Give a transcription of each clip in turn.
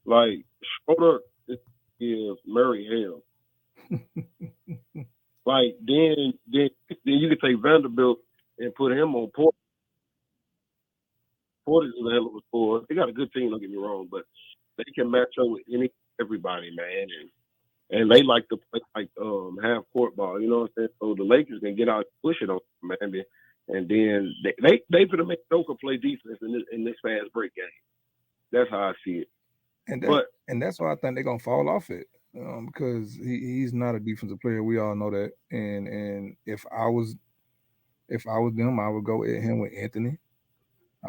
Like Schroeder is Murray Hale. Like then you could take Vanderbilt and put him on Port. Porter's is a hell of a scorer. They got a good team. Don't get me wrong, but they can match up with everybody, man. And they like to play like half court ball. You know what I'm saying? So the Lakers can get out and push it on them, man. And then they gonna make Joker play defense in this fast break game. That's how I see it. And that's why I think they're gonna fall off it. Because he's not a defensive player. We all know that. And if I was them, I would go at him with Anthony.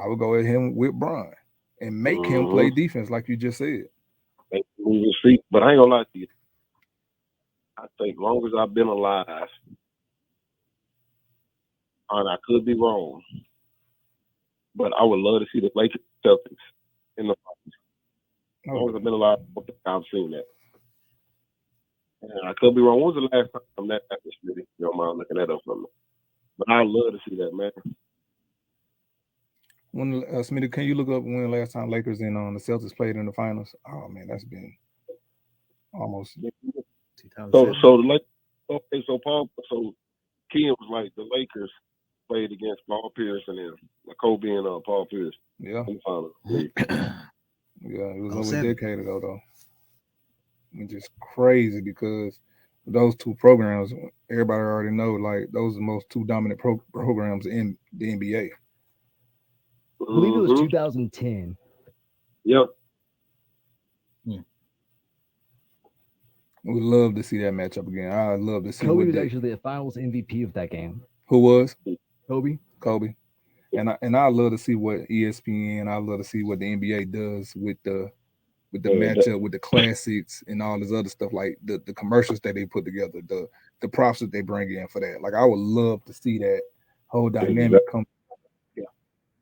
I would go at him with Bron and make him play defense, like you just said. Move his feet, but I ain't gonna lie to you. I think long as I've been alive, and I could be wrong, but I would love to see the Lakers Celtics in the finals. As long as I've been alive, I've seen that. And I could be wrong. When was the last time that happened, Smitty? You don't mind looking that up for me. But I'd love to see that, man. When Smitty, can you look up when the last time Lakers and the Celtics played in the finals? Oh man, that's been almost. So the Lakers. Okay, so Ken was like the Lakers played against Paul Pierce and then Kobe and Paul Pierce. Yeah. In the finals. Yeah, it was over a decade ago though. It's just crazy because those two programs, everybody already know, like those are the most two dominant programs in the NBA. I believe it was 2010. Yep. We'd love to see that matchup again. I'd love to see. Kobe was actually the Finals MVP of that game. Who was? Kobe. And I love to see what ESPN. I love to see what the NBA does with the matchup, with the classics and all this other stuff, like the commercials that they put together, the props that they bring in for that. Like I would love to see that whole dynamic come. Yeah,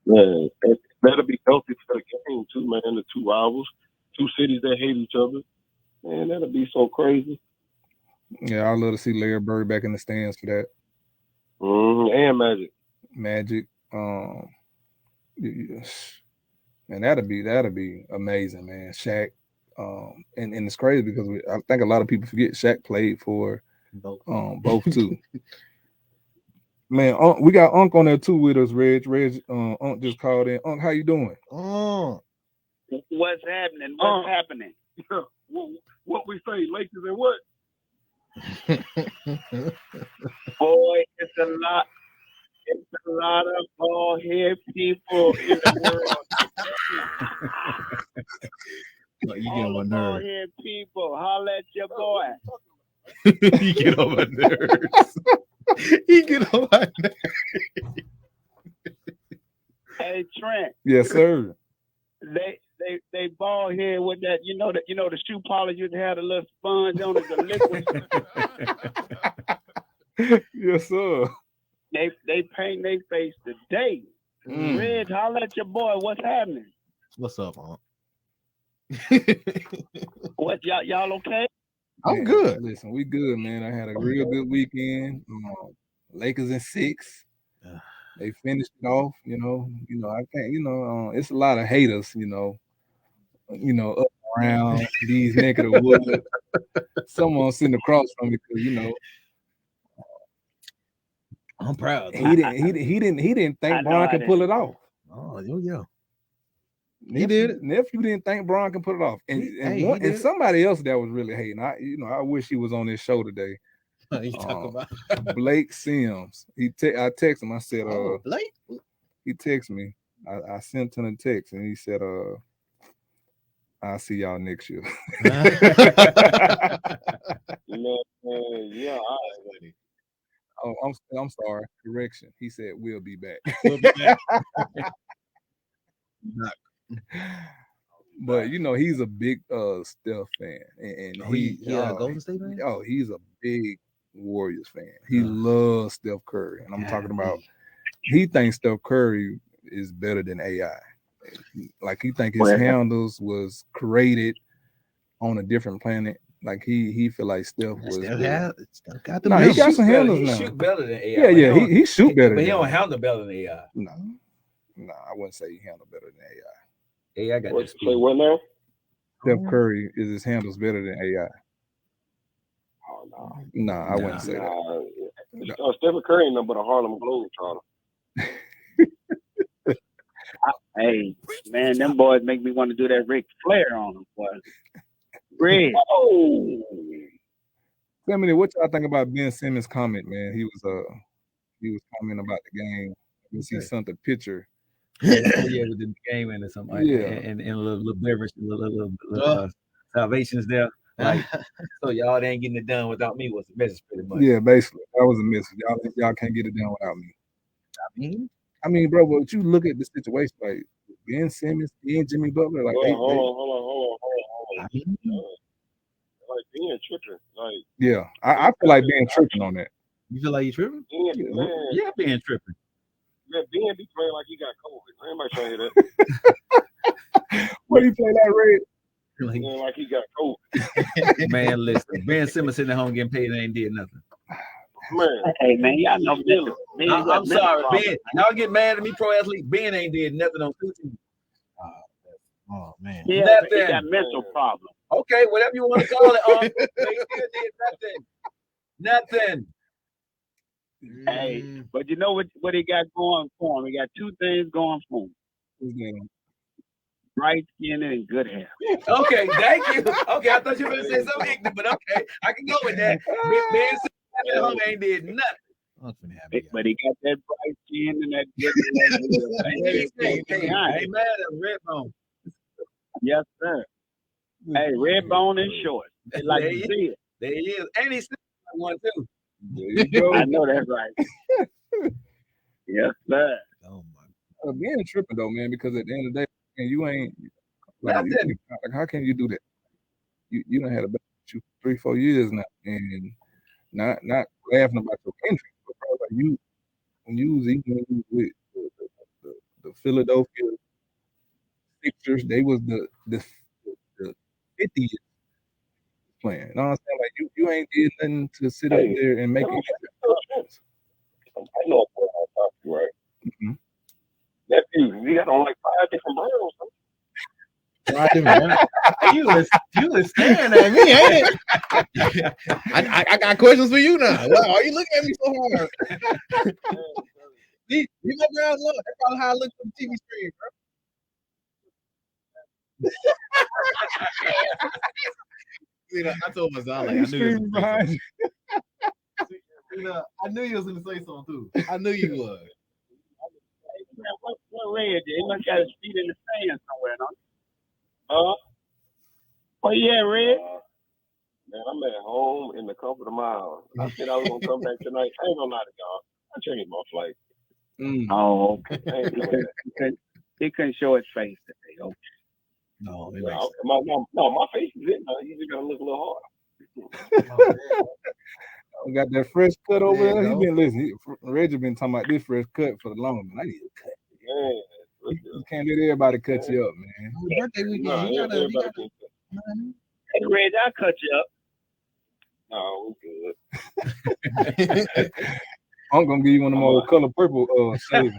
man, it better be healthy for the game too, man. The two rivals, two cities that hate each other, man. That'll be so crazy. Yeah, I'd love to see Larry Bird back in the stands for that. And Magic. And that'd be amazing, man. Shaq, and it's crazy because I think a lot of people forget Shaq played for both too. Man, we got Unc on there too with us. Reg, Unc just called in. Unc, how you doing? What's happening? What's happening? What we say, Lakers and what? Boy, it's a lot. It's a lot of bald-head people in the world. You get on my nerves. Bald-head people, holla at your boy. You get on my nerves. He get on my nerves. Hey Trent. Yes, sir. They bald head with that, the shoe polish you had a little sponge on it, the liquid. Yes, sir. They paint their face today. Reg, holla at your boy. What's happening? What's up, Aunt? What y'all okay? I'm good. Listen, we good, man. I had a real good weekend. Lakers in 6. They finished it off. I can't. It's a lot of haters. Up around these neck of the woods. Someone sitting across from me because I'm proud. He didn't think Bron could pull it off. Oh, yeah. He did. Nephew didn't think Bron can put it off, and somebody else that was really hating. I wish he was on this show today. You talk about Blake Sims. I texted him. I said, Blake. He texted me. I sent him a text, and he said, "I'll see y'all next year." Yeah. Oh, I'm sorry. Correction. He said we'll be back. But he's a big Steph fan, and Golden State fan. Oh, he's a big Warriors fan. He loves Steph Curry, and I'm talking about. He thinks Steph Curry is better than AI. Like he think his handles was created on a different planet. Like he feel like Steph was. He got some handles now. He shoot better than AI. Yeah, he shoot better. But he don't handle better than AI. No, I wouldn't say he handle better than AI. AI got Say what now? Steph Curry is his handles better than AI. Oh no. Nah, I wouldn't say that. Stephen Curry ain't nothing but a Harlem Globetrotter. Hey, man, them boys make me want to do that Ric Flair on them, boy. Red. Oh. Tell me, what y'all think about Ben Simmons' comment, man? He was commenting about the game. You see something picture. Yeah, with the game and something. Yeah. And a little beverage, little salvations there. Like, so y'all ain't getting it done without me was the message pretty much. Yeah, basically. That was a message. Y'all can't get it done without me. I mean, bro, but you look at the situation, like Ben Simmons and Jimmy Butler, like hold on. Like being tripping. Like yeah, I feel like being tripping on that. You feel like you tripping? Yeah, being tripping. Man, Ben be playing like he got COVID. Everybody trying to hear that. What do you play that, Red? Playing like he got COVID. Man, listen, Ben Simmons sitting at home getting paid and ain't did nothing. Man. Hey, man, y'all know Ben. I'm sorry, Ben. Y'all get mad at me, pro athlete. Ben ain't did nothing on 2 teams. Oh man. Yeah, he got mental problems. Okay, whatever you want to call it. They still did nothing. Hey, but you know what he got going for him? He got 2 things going for him. Bright skin and good hair. Okay, thank you. Okay, I thought you were going to say something ignorant, but okay, I can go with that. Ben Simmons at home ain't did nothing. But he got that bright skin and that good Hey, I ain't mad at Redbone. Yes, sir. Hey, Redbone and short. They like to see it. There he is. And he's still one too. There you go. I know that's right. Yes, sir. Oh my. Being tripping though, man, because at the end of the day, man, you ain't like, how can you do that? You done had a bad you 3-4 years now, and not laughing about your injury, but bro, like when you was even with the Philadelphia Sixers, they was the 50th playing. You know what I'm saying? Like you ain't did nothing to sit up there and make it. I know what I'm talking right. Mm-hmm. That dude, he got on like 5 different brands. You was staring at me, ain't it? I got questions for you now. Wow, are you looking at me so hard? Leave my ground low. That's probably how I look from the TV screen, bro. See, I told myself, like, I knew you was going to say something too. I knew you was. What Red? He must got his feet in the sand somewhere, don't he? Well, yeah, Red. Man, I'm at home in the comfort of my house. I said I was gonna come back tonight. I ain't gonna lie to y'all. I changed my flight. Oh, okay. He couldn't show his face today. Okay. No, my face is in. You just gotta look a little hard. Got that fresh cut over there. He been listening. Reggie been talking about this fresh cut for the longest. I need a cut. Man, you can't let everybody cut you up, man. Birthday weekend. You gotta. Hey, Reg, I'll cut you up. No, we're good. I'm gonna give you one of them old color purple shavers.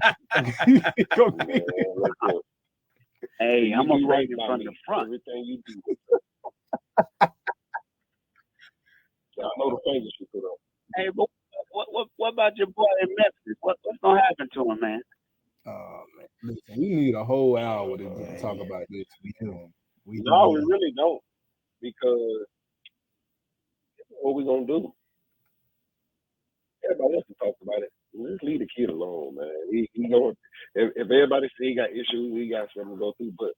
Hey, I'm gonna break it from the front. Everything you do. I know the fingers you put up. Hey, but what about your boy in Memphis? What's gonna happen to him, man? Oh man, listen, we need a whole hour to talk about this. We really don't, because what we gonna do? Everybody else can talk about it. Just leave the kid alone, man. He going. If everybody say he got issues, he got something to go through. But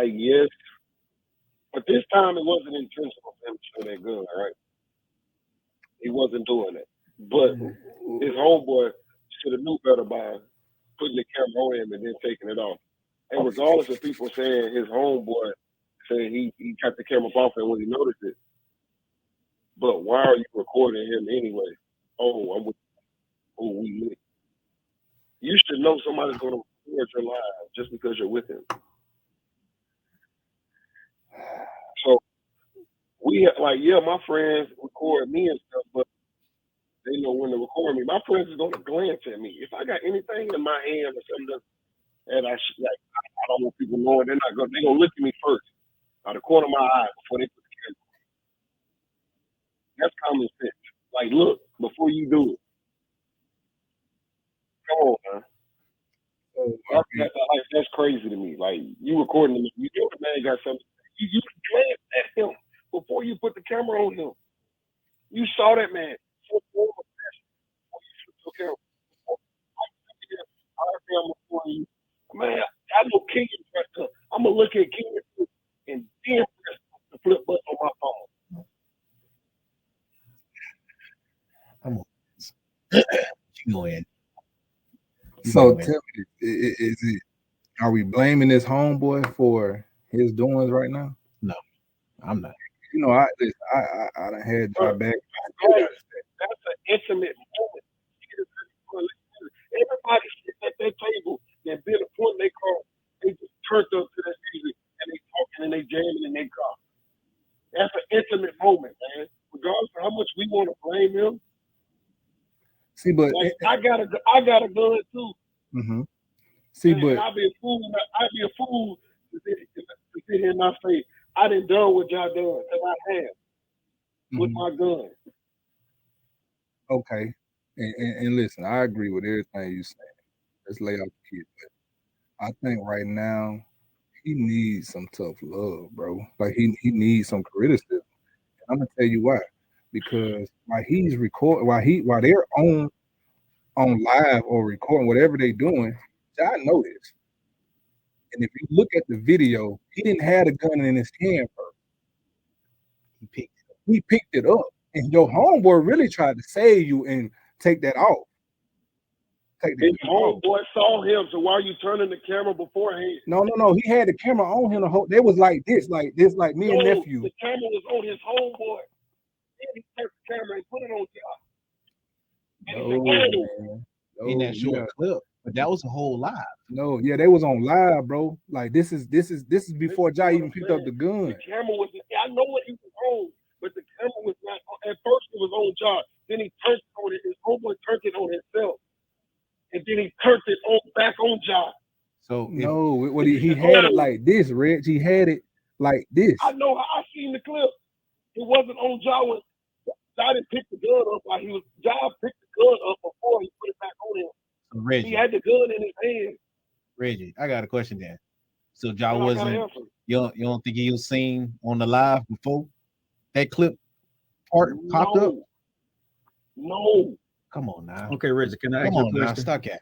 yes, but this time it wasn't intentional for him to show that gun, right? He wasn't doing it. But his homeboy should have knew better by putting the camera on him and then taking it off. And regardless of people saying his homeboy saying he cut the camera off and when he noticed it, but why are you recording him anyway? We lit. You should know somebody's going to record your live just because you're with him. So my friends record me and stuff, but they know when to record me. My friends is going to glance at me. If I got anything in my hand or something and I don't want people knowing. They're gonna look at me first, out of the corner of my eye, before they put the camera. That's common sense. Like, look before you do it. Come on, man. That's crazy to me. Like, you recording him, you know the man got something. You glanced at him before you put the camera on him. You saw that man. Man, I know King is right there. I'm gonna look at King and then press the flip button on my phone. Come on. You go in. So tell me, is it? Are we blaming this homeboy for his doings right now? No, I'm not. You know, I done had y'all back. That's an intimate moment. Everybody sitting at that table that been a point in their car, they just turned up to that music and they talking and they jamming in their car. That's an intimate moment, man. Regardless of how much we want to blame him. See, but like, I got a gun too. Mm-hmm. See, man, but I'd be a fool to sit here in my face. I done done what y'all done, because I have with my gun. Okay. And listen, I agree with everything you saying. Let's lay off the kid. But I think right now he needs some tough love, bro. Like he needs some criticism. I'm gonna tell you why. Because while he's recording, while they're on live or recording, whatever they're doing, I know this. And if you look at the video, he didn't have the gun in his hand first. He picked it up. And your homeboy really tried to save you and take that off. His homeboy saw him, so why are you turning the camera beforehand? No. He had the camera on him the whole. They was like this, like me and nephew. The camera was on his homeboy. Then he took the camera and put it on y'all. In that short clip, but that was a whole live. No, yeah, they was on live, bro. Like this is before Jai even picked up the gun. The camera was. I know what he was on, but the camera was not. At first, it was on Jai. Then he turned it on it. His homeboy turned it on himself, and then he turned it on back on Jai. So no, he had it like this, Reg. He had it like this. I know. I seen the clip. It wasn't on Jai when Jai didn't pick the gun up. Like Jai picked the gun up before he put it back on him. So Reggie, he had the gun in his hand. Reggie, I got a question then. So Jai wasn't. You don't think he was seen on the live before that clip part popped up? No. Come on now. Okay, Reggie, can I ask you a question? Stuck at.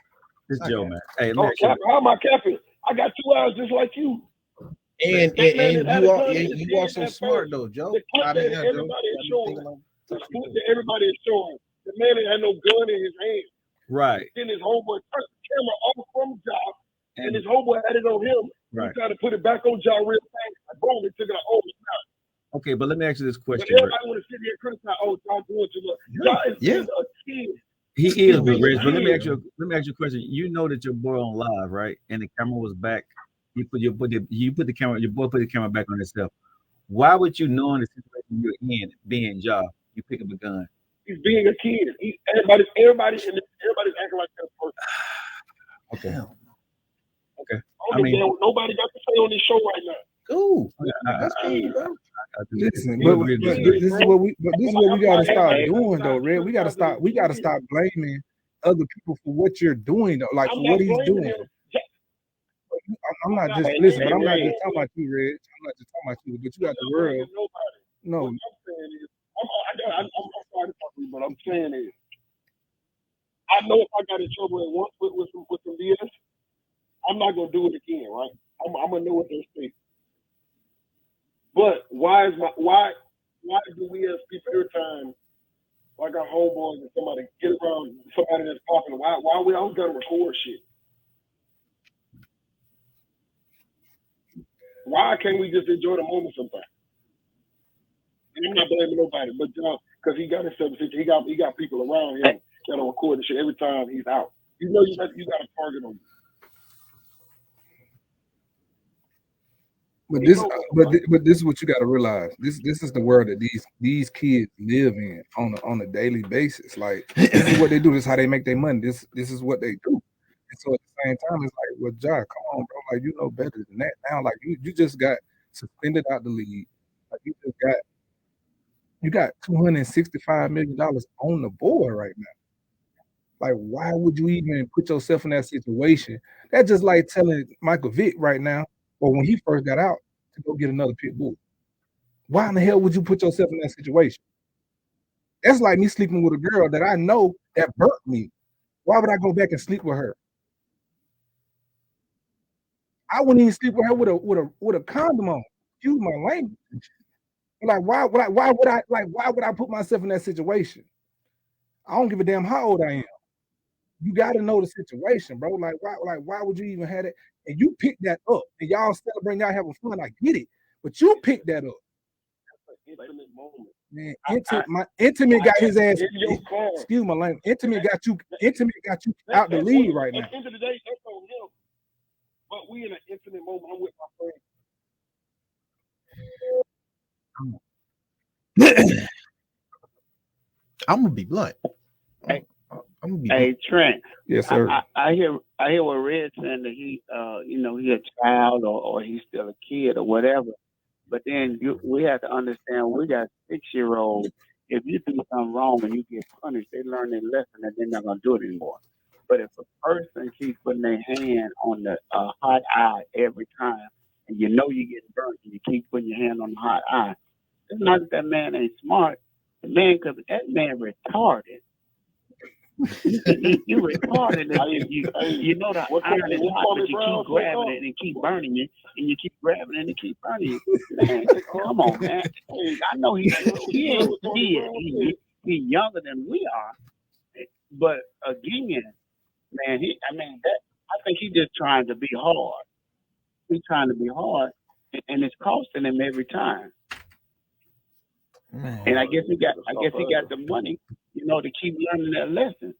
This is Joe, man. Hey, how am I capping? I got 2 hours just like you. And you are so smart though, Joe. Everybody is showing. Everybody is showing. The man that had no gun in his hand. Right. Then his homeboy turned the camera off from Jai, and his homeboy had it on him. Right. He tried to put it back on Jai real fast. Like, boom, they took it out. Oh, snap. Okay, but let me ask you this question. But everybody want to sit here and criticize. Oh, Jai doing too much. Jai is a kid. He is, but let me ask you a question. You know that your boy on live, right? And the camera was back. Your boy put the camera back on himself. Why would you, knowing the situation you're in, being Jai, you pick up a gun? He's being a kid. Everybody's acting like that person. Okay. I mean, nobody got to say on this show right now. Cool. That's cool, bro. Listen, but this is what we gotta start doing though, Red. We gotta stop blaming other people for what you're doing though, like for what he's doing. I'm not just listen, but I'm not just talking about you, Red. I'm not just talking about you, but you got the world. No. What I'm saying is, I'm sorry to talk to you, but I'm saying is, I know if I got in trouble at once with some BS, I'm not gonna do it again, right? I'm gonna know what they say. But why do we as people every time, like our homeboys and somebody get around somebody that's popular, why we always gotta record shit? Why can't we just enjoy the moment sometimes? And I'm not blaming nobody, but because he got himself a situation, he got people around him that'll record the shit every time he's out. You know you got a target on you. But this is what you got to realize. This is the world that these kids live in on a daily basis. Like this is what they do. This is how they make their money. This is what they do. so at the same time, it's like, well, Josh, come on, bro. Like, you know better than that now. Like, you just got suspended out the league. Like, you got $265 million on the board right now. Like, why would you even put yourself in that situation? That's just like telling Michael Vick right now, or when he first got out, to go get another pit bull. Why in the hell would you put yourself in that situation? That's like me sleeping with a girl that I know that burnt me. Why would I go back and sleep with her? I wouldn't even sleep with her with a condom on. Excuse my language. Like, why would I put myself in that situation? I don't give a damn how old I am. You got to know the situation, bro. Like, why would you even have it? And you pick that up, and y'all celebrating, y'all having fun. I get it, but you pick that up. That's an intimate moment. Man, Intimate got his ass. Excuse my language. Intimate got you out the league right now. At the end of the day, that's on him. But we in an intimate moment. I'm with my friend. I'm gonna be blunt. Hey, Trent. Yes, sir. I hear what Red saying that he, he a child or he's still a kid or whatever. But then we have to understand we got 6-year-olds. If you do something wrong and you get punished, they learn their lesson and they're not gonna do it anymore. But if a person keeps putting their hand on the hot eye every time, and you know you're getting burnt, and you keep putting your hand on the hot eye, it's not that man ain't smart. The man, because that man retarded. You retarded. You know the iron is hot, but you keep grabbing it and keep burning it, and you keep grabbing it and keep burning it. Man, come on, man. I know he ain't kid. He's younger than we are, but again, man, I think he's just trying to be hard. He's trying to be hard, and it's costing him every time. Man. And I guess he got the money, to keep learning that lesson.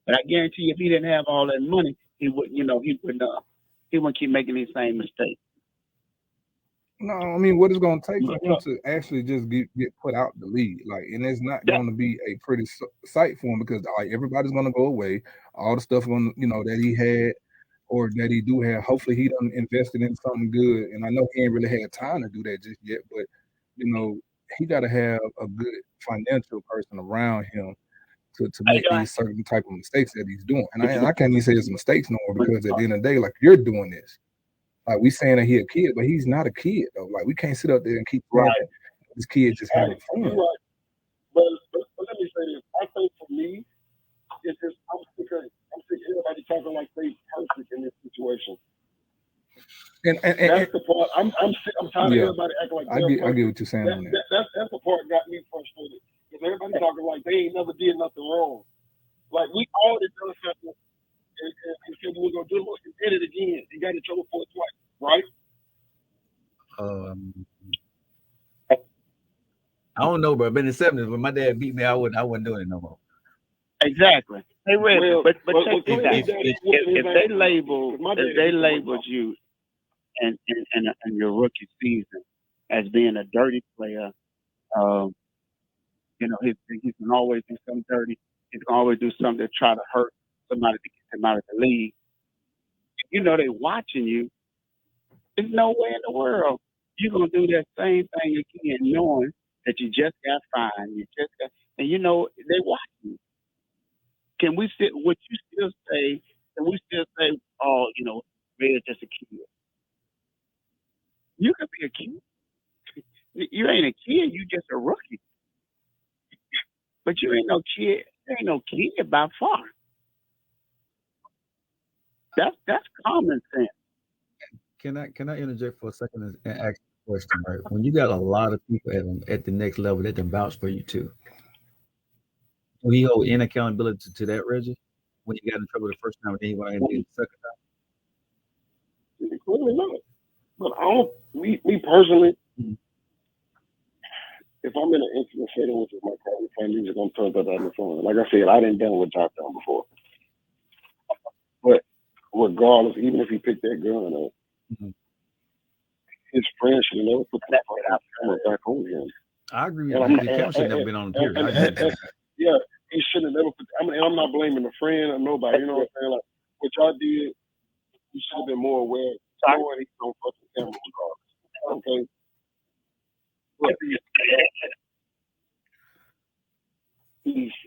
But I guarantee you, if he didn't have all that money, he wouldn't keep making these same mistakes. No, I mean, what it's going to take for him to actually just get put out the league, like, and it's not going to be a pretty sight for him because like everybody's going to go away. All the stuff on that he had or that he do have, hopefully he done invested in something good. And I know he ain't really had time to do that just yet, but he got to have a good financial person around him to make these certain type of mistakes that he's doing. And I can't even say it's mistakes no more because at the end of the day, like, you're doing this. Like, we saying that he a kid, but he's not a kid though. Like, we can't sit up there and keep saying this kid just having fun. Right. But let me say this. I think for me, it's just I'm sick of everybody talking like they perfect in this situation. And that's the part I'm tired of everybody acting like I get what you're saying on that. That's the part that got me frustrated. Because everybody talking like they ain't never did nothing wrong. Like, we all did something and said we were gonna do it and did it again. You got in trouble for it twice, right? I don't know, bro. I've been in the 70s when my dad beat me. I wasn't doing it no more. Exactly. Hey, Red, but check this out. If they labeled you and your rookie season as being a dirty player, he can always do something dirty. He can always do something to try to hurt somebody to get them out of the league. They watching you. There's no way in the world you're gonna do that same thing again, knowing that you just got fined. And they watching you. Would you still say? Can we still say, oh, Red's just a kid? You could be a kid. You ain't a kid. You just a rookie. But you ain't no kid. You ain't no kid by far. That's common sense. Can I interject for a second and ask a question? Right, when you got a lot of people at the next level that can vouch for you too, do he hold any accountability to that, Reggie? When you got in trouble the first time, and then he went ahead and did it the second time? Clearly not. But I don't. Me personally, if I'm in an intimate setting with my partner, I'm just gonna turn that on the phone. Like I said, I didn't done what Josh done before. But regardless, even if he picked that gun up, his friend should never put that camera back on him. I agree with you. The camera should never been on the period. Yeah, he should have never put. I'm not blaming the friend or nobody. You know what I'm saying? Like, what y'all did, you should have been more aware. Knowing he's on fucking camera regardless. Okay.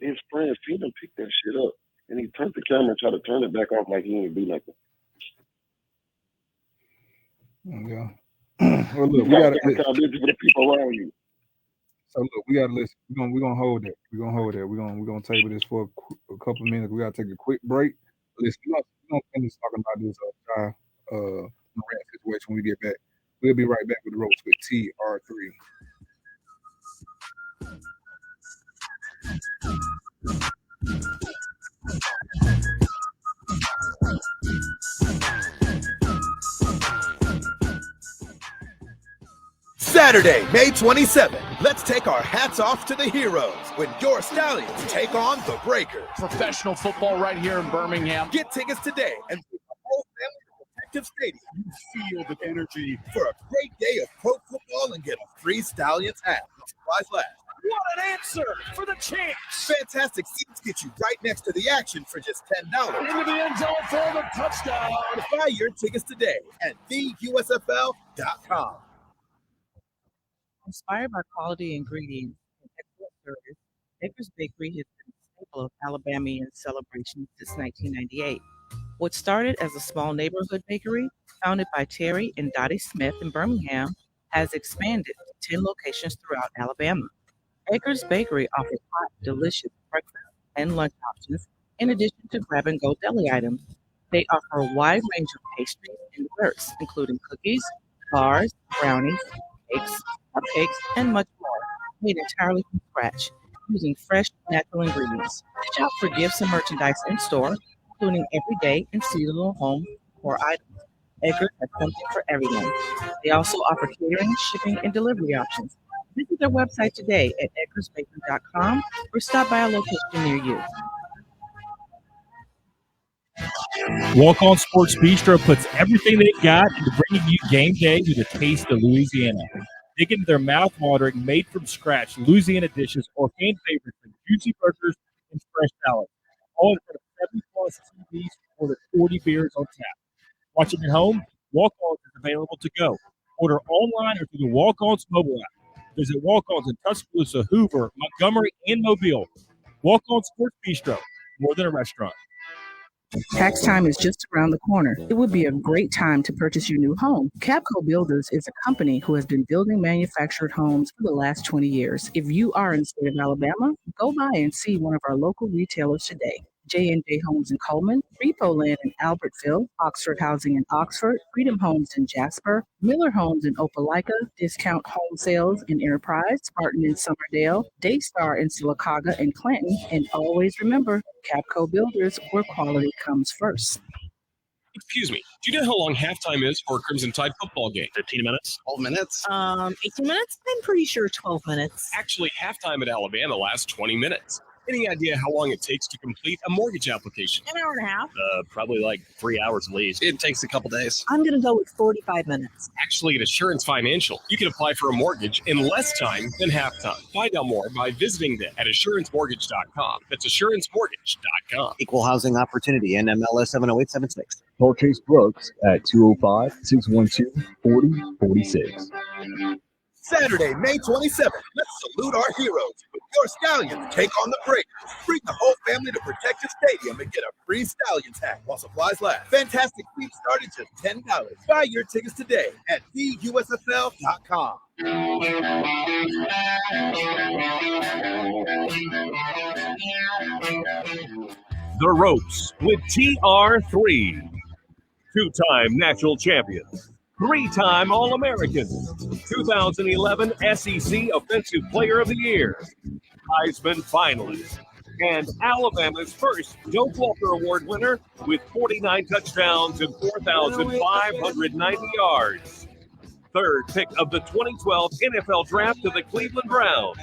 His friends seen him pick that shit up, and he turned the camera and tried to turn it back off like he didn't do nothing. Yeah. Well, look, we got to busy for the people around you. So look, we gotta listen. We're gonna hold that. We're gonna table this for a couple of minutes. We gotta take a quick break. Listen, we're gonna finish talking about this Morant situation when we get back. We'll be right back with the ropes with TR3. Saturday, May 27th. Let's take our hats off to the heroes when your Stallions take on the Breakers. Professional football right here in Birmingham. Get tickets today and bring the whole family to Protective Stadium. You feel the energy for a great day of pro football and get a free Stallions hat. Supplies last. What an answer for the champs. Fantastic seats get you right next to the action for just $10. Into the end zone for the touchdown. Buy your tickets today at theusfl.com. Inspired by quality ingredients and excellent service, Acres Bakery has been a staple of Alabamian celebrations since 1998. What started as a small neighborhood bakery, founded by Terry and Dottie Smith in Birmingham, has expanded to 10 locations throughout Alabama. Acres Bakery offers hot, delicious breakfast and lunch options, in addition to grab-and-go deli items. They offer a wide range of pastries and desserts, including cookies, bars, brownies, cakes, cupcakes, and much more, made entirely from scratch, using fresh, natural ingredients. Shop for gifts and merchandise in store, including everyday and seasonal home decor items. Acres has something for everyone. They also offer catering, shipping, and delivery options. Visit their website today at edgarsbakery.com or stop by a location near you. Walk On Sports Bistro puts everything they've got into bringing you game day with a taste of Louisiana. Dig into their mouth-watering, made-from-scratch Louisiana dishes or fan favorites like juicy burgers and fresh salads. All in front of 70-plus TVs or the 40 beers on tap. Watching at home, Walk On is available to go. Order online or through the Walk On's mobile app. Visit Walk On's in Tuscaloosa, Hoover, Montgomery, and Mobile. Walk On Sports Bistro, more than a restaurant. Tax time is just around the corner. It would be a great time to purchase your new home. Capco Builders is a company who has been building manufactured homes for the last 20 years. If you are in the state of Alabama, go by and see one of our local retailers today. J&J Homes in Coleman, Repo Land in Albertville, Oxford Housing in Oxford, Freedom Homes in Jasper, Miller Homes in Opelika, Discount Home Sales in Enterprise, Spartan in Summerdale, Daystar in Sylacauga and Clanton, and always remember, Capco Builders, where quality comes first. Excuse me, do you know how long halftime is for a Crimson Tide football game? 15 minutes? 12 minutes? 18 minutes? I'm pretty sure 12 minutes. Actually, halftime at Alabama lasts 20 minutes. Any idea how long it takes to complete a mortgage application? An hour and a half. Probably like 3 hours at least. It takes a couple days. I'm going to go with 45 minutes. Actually, at Assurance Financial, you can apply for a mortgage in less time than halftime. Find out more by visiting them at AssuranceMortgage.com. That's AssuranceMortgage.com. Equal housing opportunity, NMLS 70876. Call Chase Brooks at 205-612-4046. Saturday, May 27th. Let's salute our heroes. With your Stallions, take on the Breakers. Bring the whole family to Protective Stadium and get a free Stallions hat while supplies last. Fantastic seats start at just $10. Buy your tickets today at theusfl.com. The Ropes with TR3. Two-time national champions. Three-time All-American, 2011 SEC Offensive Player of the Year, Heisman finalist, and Alabama's first Doak Walker Award winner with 49 touchdowns and 4,590 yards. Third pick of the 2012 NFL Draft to the Cleveland Browns.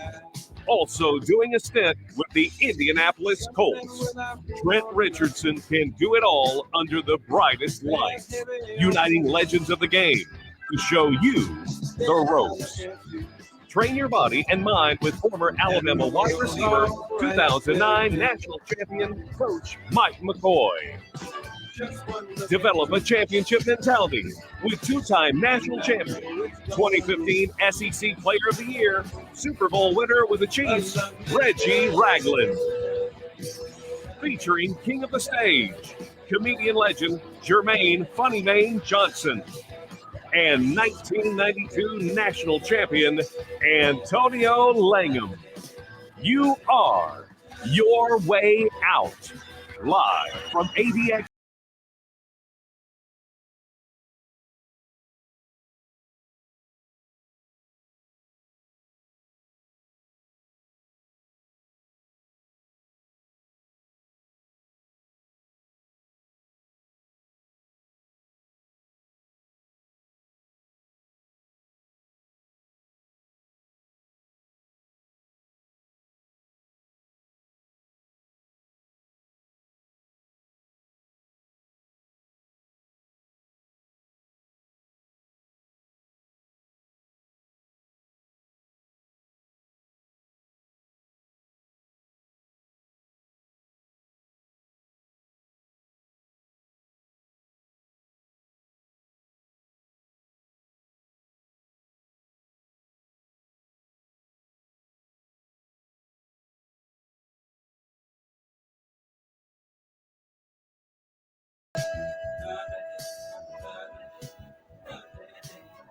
Also doing a stint with the Indianapolis Colts. Trent Richardson can do it all under the brightest lights, uniting legends of the game to show you the ropes. Train your body and mind with former Alabama wide receiver, 2009 national champion, Coach Mike McCoy. Develop a championship mentality with two-time national champion, 2015 SEC Player of the Year, Super Bowl winner with the Chiefs, Reggie Ragland. Featuring King of the Stage, comedian legend Jermaine Funny Mane Johnson, and 1992 national champion Antonio Langham. You are your way out. Live from ADX.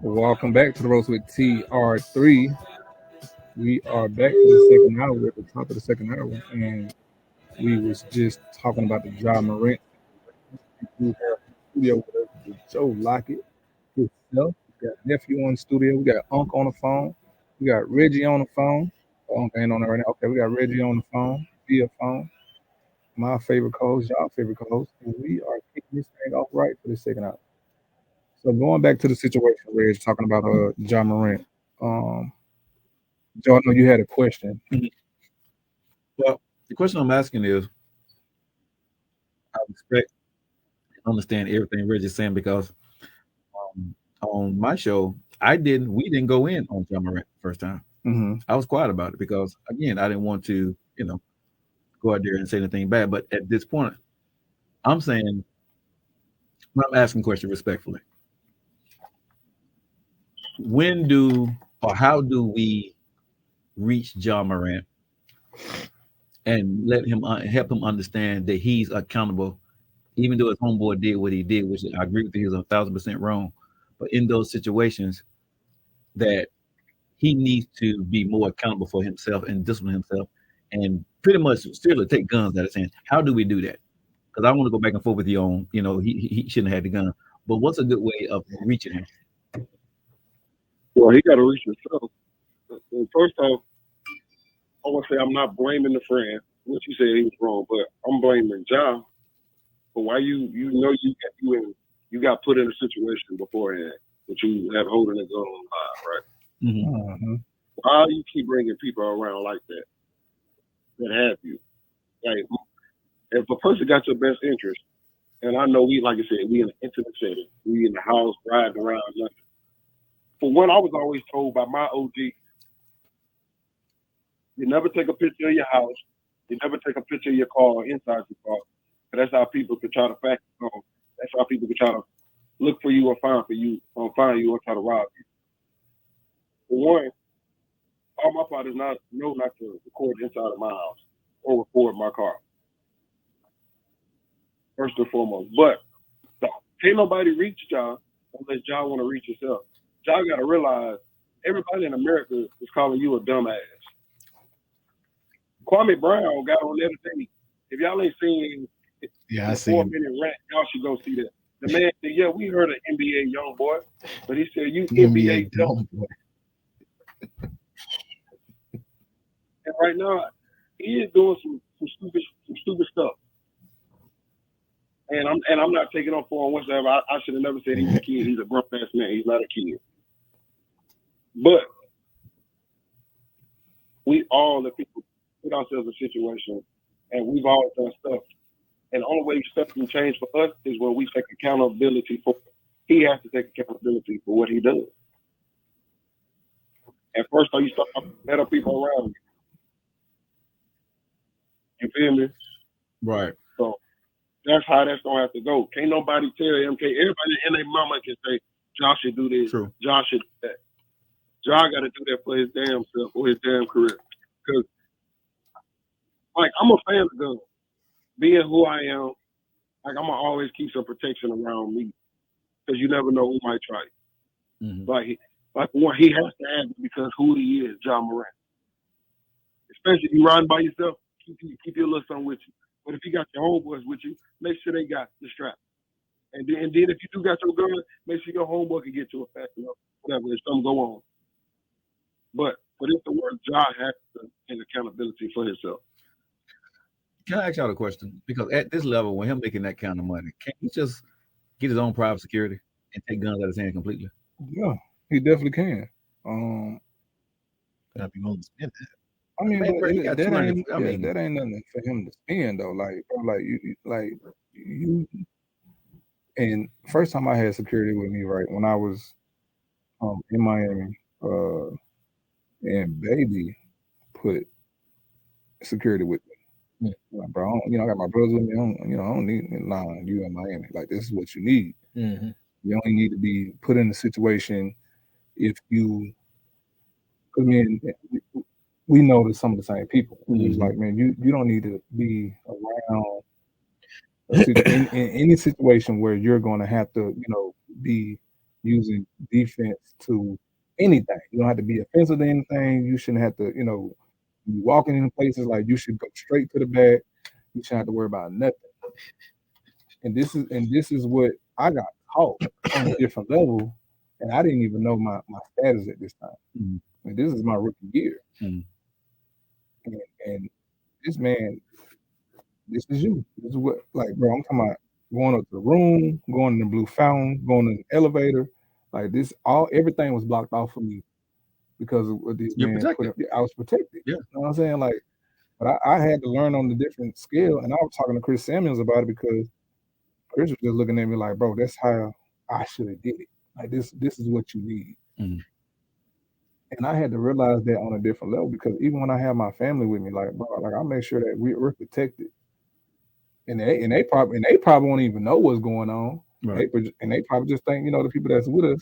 Welcome back to the Roast with TR3. We are back to the second hour. We're at the top of the second hour, and we was just talking about the Ja Morant. We have studio with us with Joe Lockett himself. We got nephew on the studio. We got Unc on the phone. We got Reggie on the phone. Unc ain't on there right now. Okay, we got Reggie on the phone via phone. My favorite co-host, y'all favorite co-host, and we are kicking this thing off right for the second hour. So going back to the situation, Reg, talking about Ja Morant. Joe, I know you had a question. Well, the question I'm asking is, I respect and understand everything Reggie's saying because on my show, we didn't go in on Ja Morant the first time. Mm-hmm. I was quiet about it because, again, I didn't want to, go out there and say anything bad. But at this point, I'm asking the question respectfully. How do we reach Ja Morant and let him help him understand that he's accountable, even though his homeboy did what he did, which I agree with you, he was 1,000% wrong. But in those situations, that he needs to be more accountable for himself and discipline himself, and pretty much still take guns out of his hand. How do we do that? Because I want to go back and forth with you on, he shouldn't have had the gun. But what's a good way of reaching him? Well, he got to reach himself. First off, I want to say I'm not blaming the friend. What you said he was wrong, but I'm blaming Ja for why you got put in a situation beforehand that you have holding a gun on live, right? Mm-hmm. Why you keep bringing people around like that have you? Like, if a person got your best interest, and I know like I said, we in an intimate setting, we in the house, riding around, nothing. For one, I was always told by my OG, you never take a picture of your house, you never take a picture of your car or inside your car. That's how people could try to fact you. That's how people could try to look for you or find you or try to rob you. For one, all my fathers not to record inside of my house or record my car. First and foremost. But can't nobody reach Ja unless Ja want to reach himself. Ja got to realize everybody in America is calling you a dumbass. Kwame Brown got on the other day. If y'all ain't seen I the see 4-minute rant, y'all should go see that. The man said, yeah, we heard of NBA young boy, but he said, you NBA young boy. And right now, he is doing some stupid stuff. And I'm not taking on for him whatsoever. I should have never said he's a kid. He's a grown ass man. He's not a kid. But we all, the people, put ourselves in situations, and we've all done stuff. And the only way stuff can change for us is when we take accountability for it. He has to take accountability for what he does. And first, you start better people around you. You feel me? Right. So That's how that's gonna have to go. Can't nobody tell MK. Everybody and their mama can say Josh should do this. True. Josh should do that. Josh got to do that for his damn self, for his damn career. Because, like, I'm a fan of guns. Being who I am, like, I'm gonna always keep some protection around me, because you never know who might try it. Mm-hmm. Like one, he has to have it because who he is, John Morant. Especially if you riding by yourself, keep your little son with you. But if you got your homeboys with you, make sure they got the strap. And then if you do got your gun, make sure your homeboy can get to it fast enough, whatever, if something go on. But for this to work, John has to take accountability for himself. Can I ask y'all a question? Because at this level, when him making that kind of money, can he just get his own private security and take guns out of his hand completely? Yeah, he definitely can. I'd be willing to spend that. I mean, Man, bro, that you got ain't 200 I mean- that ain't nothing for him to spend though. Like you. And first time I had security with me, right, when I was in Miami, and baby put security with me. Like, bro, I got my brothers with me. I don't need you in Miami. Like, this is what you need. Mm-hmm. You only need to be put in a situation if you. I mean, we know that some of the same people. It's like, man, you don't need to be around in any situation where you're going to have to, be using defense to anything. You don't have to be offensive to anything. You shouldn't have to, be walking in places, like, you should go straight to the bag. You shouldn't have to worry about nothing. And this is what I got taught on a different level, and I didn't even know my status at this time. And this is my rookie year. And this man, this is you. This is what, like, bro, I'm talking about going up to the room, going in the blue fountain, going in the elevator. Like, everything was blocked off for me because of what these men put up. I was protected. Yeah. You know what I'm saying? Like, but I had to learn on the different scale. And I was talking to Chris Samuels about it because Chris was just looking at me like, bro, that's how I should have did it. Like, this is what you need. And I had to realize that on a different level, because even when I have my family with me, like, bro, like, I make sure that we're protected. And they probably won't even know what's going on. Right. They probably just think, the people that's with us,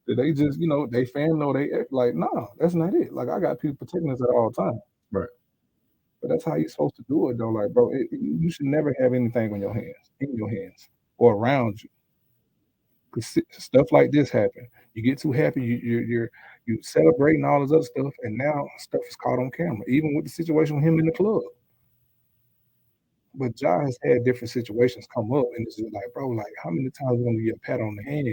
that they just, they family, they act like, no, that's not it. Like, I got people protecting us at all times. Right. But that's how you're supposed to do it, though. Like, bro, you should never have anything in your hands or around you. Because stuff like this happen. You get too happy, you celebrating all this other stuff, and now stuff is caught on camera. Even with the situation with him in the club. But Ja has had different situations come up, and it's just like, bro, like, how many times are we gonna get a pat on the hand,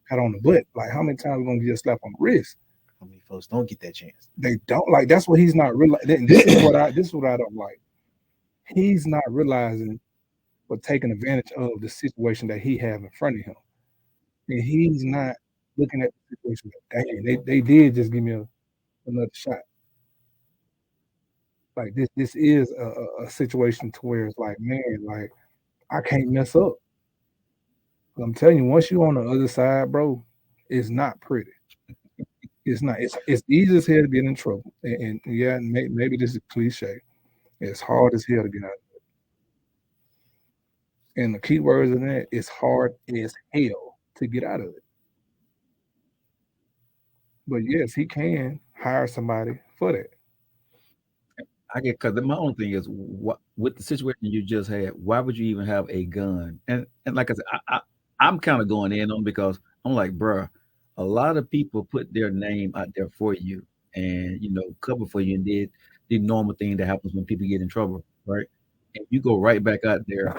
pat on the butt? Like, how many times are we gonna get a slap on the wrist? How many folks don't get that chance? They don't. Like, that's what he's not realizing. This is what I don't like. He's not realizing or taking advantage of the situation that he have in front of him. And he's not looking at the situation like, dang, they did just give me another shot. Like, this is a situation to where it's like, man, like, I can't mess up. But I'm telling you, once you're on the other side, bro, it's not pretty. It's not. It's easy as hell to get in trouble. And yeah, maybe this is cliche. It's hard as hell to get out of it. And the key words in that is hard as hell to get out of it. But yes, he can hire somebody for that. I get, because my own thing is, what with the situation you just had, why would you even have a gun? And like I said, I'm kind of going in on, because I'm like, bruh, a lot of people put their name out there for you and, cover for you, and did the normal thing that happens when people get in trouble, right? And you go right back out there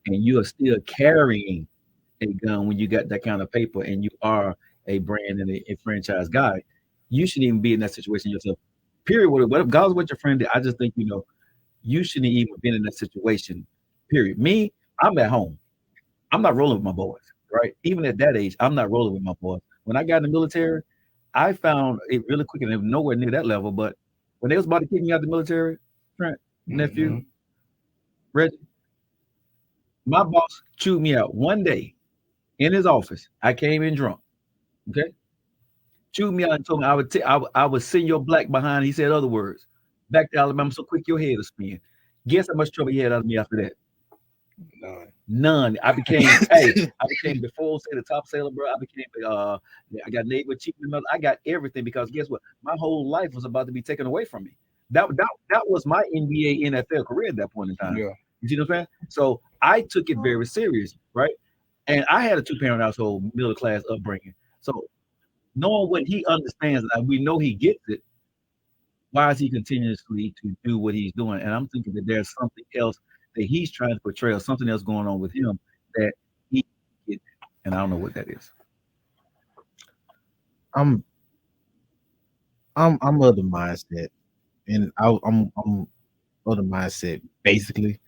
and you are still carrying a gun when you got that kind of paper and you are a brand and a franchise guy. You shouldn't even be in that situation yourself. Period. What if God's what your friend did? I just think, you shouldn't even been in that situation. Period. Me, I'm at home. I'm not rolling with my boys, right? Even at that age, I'm not rolling with my boys. When I got in the military, I found it really quick, and it was nowhere near that level. But when they was about to kick me out of the military, Trent, nephew, Reggie, my boss chewed me out one day in his office. I came in drunk. Okay. Chewed me out and told me I would send your black behind. He said other words. Back to Alabama so quick your head will spin. Guess how much trouble he had out of me after that? None. I became before say the top sailor, bro. I became I got neighbor chief. I got everything because guess what? My whole life was about to be taken away from me. That was my NBA NFL career at that point in time. Yeah. You see what I'm saying? So I took it very serious, right? And I had a 2-parent household, middle class upbringing. So knowing what he understands, and we know he gets it, why is he continuously to do what he's doing? And I'm thinking that there's something else that he's trying to portray, or something else going on with him that he gets, and I don't know what that is. I'm of the mindset, and I'm of the mindset basically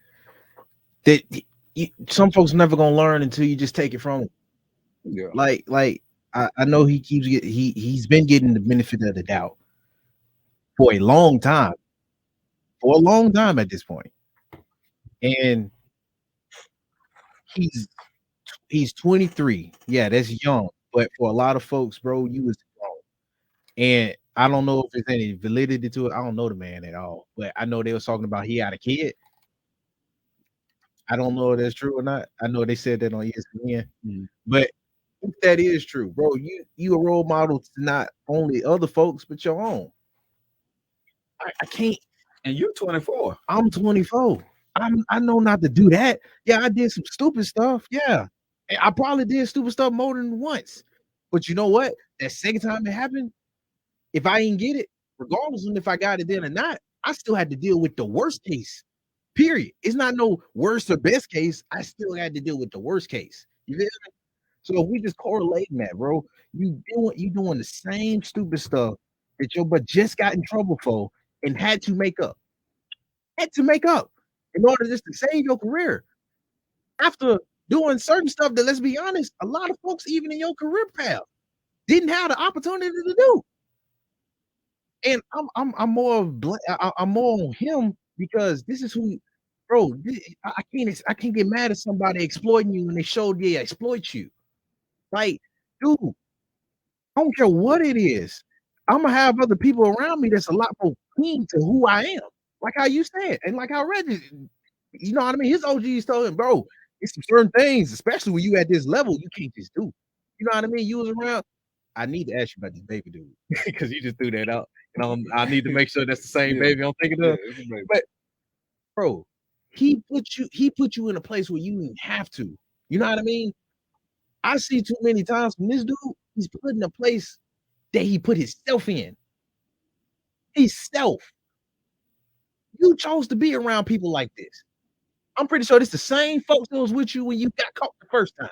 that some folks never gonna learn until you just take it from them. Yeah. Like I know he's been getting the benefit of the doubt for a long time at this point, and he's 23. Yeah, that's young, but for a lot of folks, bro, you was young. And I don't know if there's any validity to it. I don't know the man at all, but I know they was talking about he had a kid. I don't know if that's true or not. I know they said that on ESPN, but if that is true, bro, you a role model to not only other folks but your own. I can't. And you're 24. I'm 24. I know not to do that. Yeah, I did some stupid stuff. Yeah, I probably did stupid stuff more than once. But you know what? That second time it happened, if I didn't get it, regardless of if I got it then or not, I still had to deal with the worst case. Period. It's not no worst or best case. I still had to deal with the worst case. You feel me? So if we just correlating that, bro, you doing the same stupid stuff that your butt just got in trouble for and had to make up. In order just to save your career. After doing certain stuff that, let's be honest, a lot of folks, even in your career path, didn't have the opportunity to do. And I'm more on him because this is who, bro. I can't get mad at somebody exploiting you when they showed they exploit you. Like, dude, I don't care what it is. I'm gonna have other people around me that's a lot more keen to who I am. Like how you said, and like how Reggie, you know what I mean? His OGs told him, bro, it's some certain things, especially when you at this level, you can't just do. You know what I mean? You was around. I need to ask you about this baby dude because you just threw that out. You know, I need to make sure that's the same baby I'm thinking of. But bro, he put you in a place where you didn't have to. You know what I mean? I see too many times from this dude, he's put in a place that he put himself in. Himself. You chose to be around people like this. I'm pretty sure this the same folks that was with you when you got caught the first time.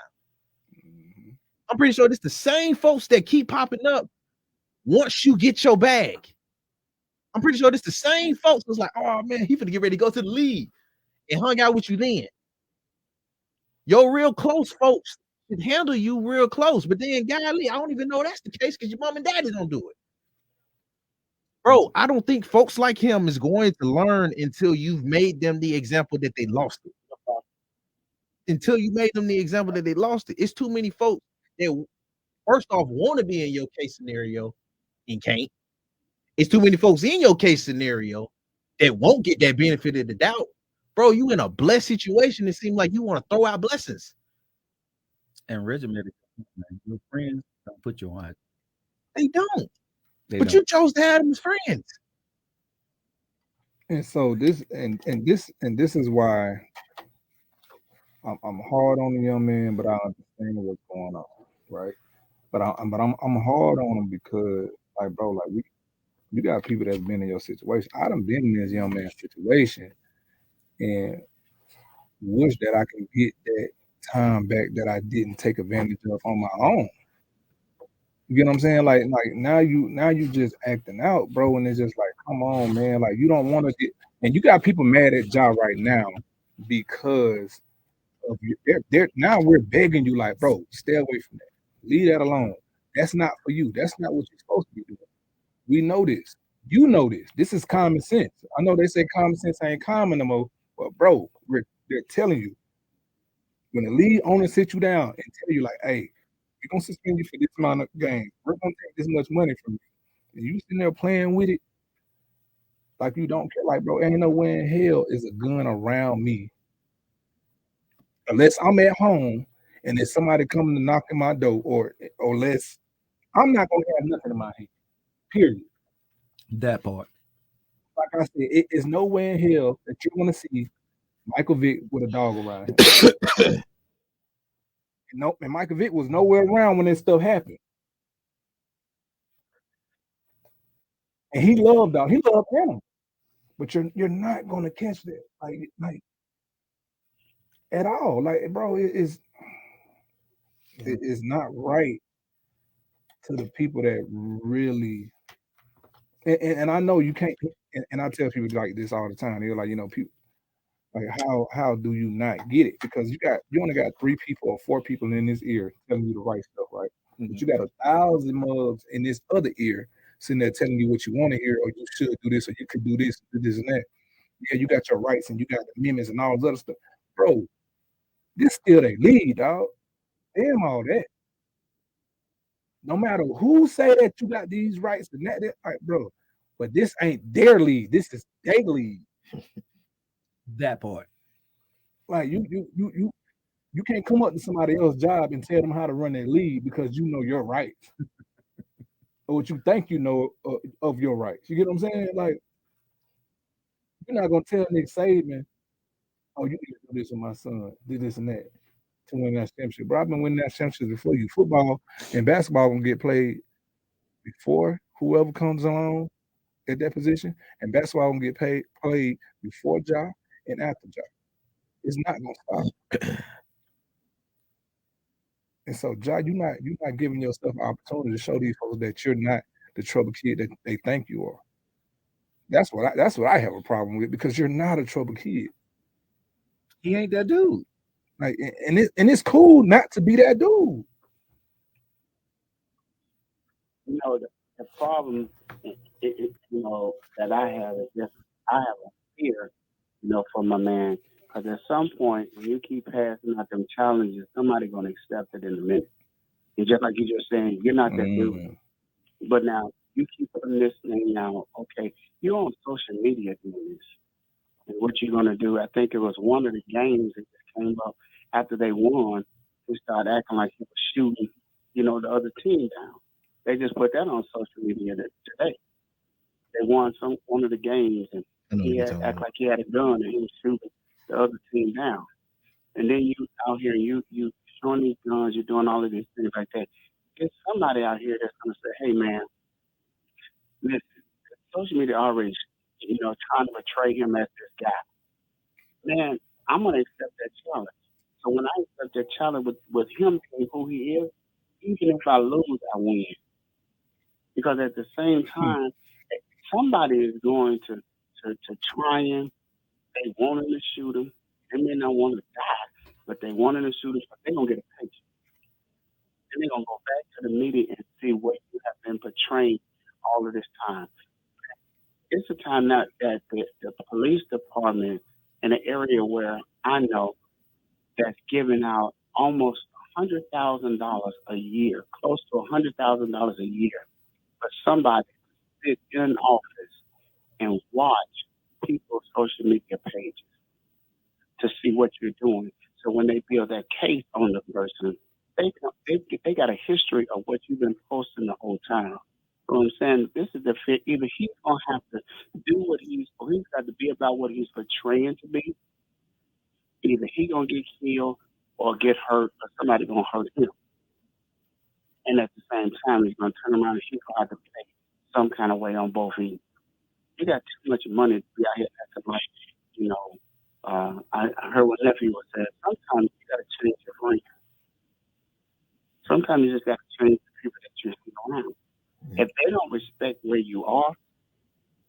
I'm pretty sure this the same folks that keep popping up once you get your bag. I'm pretty sure this the same folks was like, oh man, he finna get ready to go to the league and hung out with you then. Your real close folks can handle you real close, but then golly, I don't even know that's the case because your mom and daddy don't do it. Bro, I don't think folks like him is going to learn until you've made them the example that they lost it. Until you made them the example that they lost it. It's too many folks that first off want to be in your case scenario and can't. It's too many folks in your case scenario that won't get that benefit of the doubt. Bro, you in a blessed situation. It seems like you want to throw out blessings. And Regiment, your friends don't put you on. They don't. You chose to have them as friends. And so this is why I'm hard on the young man, but I understand what's going on, right? But I'm hard on him because, like, bro, like you got people that's been in your situation. I done been in this young man's situation, and wish that I can get that time back that I didn't take advantage of on my own. You get what I'm saying? Like now you just acting out, bro, and it's just like, come on, man. Like you don't want to get, and you got people mad at Ja right now because of they're now we're begging you, like, bro, stay away from that. Leave that alone. That's not for you. That's not what you're supposed to be doing. We know this. You know this. This is common sense. I know they say common sense ain't common no more, but bro, they're telling you when the league owner sit you down and tell you, like, hey, we're gonna suspend you for this amount of games. We're gonna take this much money from you. And you sitting there playing with it like you don't care. Like, bro, ain't no way in hell is a gun around me unless I'm at home and there's somebody coming to knock on my door, or less, I'm not gonna have nothing in my hand. Period. That part. Like I said, it is nowhere in hell that you're gonna see Michael Vick with a dog around him. And Michael Vick was nowhere around when this stuff happened. And he loved animals. But you're not gonna catch that like at all. Like, bro, it is not right to the people that really and I know you can't, and I tell people like this all the time. They're like, people like how do you not get it? Because you only got 3 people or 4 people in this ear telling you the right stuff, right? Mm-hmm. But you got 1,000 mugs in this other ear sitting there telling you what you want to hear, or you should do this, or you could do this and that. Yeah, you got your rights and you got the amendments and all this other stuff. Bro, this still they lead, dog. Damn all that. No matter who say that you got these rights and that, like, bro, but this ain't their league. This is their league. That part. Like you can't come up to somebody else's job and tell them how to run their league because you know your rights. Or what you think you know of your rights. You get what I'm saying? Like, you're not gonna tell Nick Saban, oh, you need to do this with my son, do this and that to win that championship. Bro, I've been winning that championship before you. Football and basketball gonna get played before whoever comes along at that position, and basketball gonna get played before Ja and after Ja. It's not gonna stop. And so, Ja, you're not giving yourself an opportunity to show these folks that you're not the trouble kid that they think you are. That's what I have a problem with, because you're not a trouble kid. He ain't that dude. Like, and it's cool not to be that dude. The problem, that I have is just I have a fear, for my man, because at some point when you keep passing out them challenges, somebody's gonna accept it in a minute. And just like you just saying, you're not that dude. But now you keep putting this thing out. Okay, you're on social media doing this, and what you're gonna do? I think it was one of the games that just came up after they won. They started acting like he was shooting, the other team down. They just put that on social media today. They won one of the games, and he act like he had a gun and he was shooting the other team down. And then you out here, you showing these guns, you're doing all of these things like that. There's somebody out here that's gonna say, "Hey, man, listen, social media already, trying to portray him as this guy. Man, I'm gonna accept that challenge. So when I accept that challenge with him being who he is, even if I lose, I win. Because at the same time, somebody is going to try him. They want him to shoot him. They may not want to die, but they want him to shoot him. But they're going to get a paycheck. Then they're going to go back to the media and see what you have been portraying all of this time. It's a time now that the police department in an area where I know that's giving out almost $100,000 a year, close to $100,000 a year, for somebody to sit in office and watch people's social media pages to see what you're doing. So when they build that case on the person, they got a history of what you've been posting the whole time. You know what I'm saying? This is the fit. Either he's gonna have to do he's got to be about what he's portraying to be. Either he's gonna get killed or get hurt, or somebody gonna hurt him. And at the same time, he's gonna turn around and he's gonna have to pay some kind of way on both ends. You got too much money to be out here acting like, I heard what nephew was saying. Sometimes you gotta change your friends. Sometimes you just gotta change the people that you're around. If they don't respect where you are,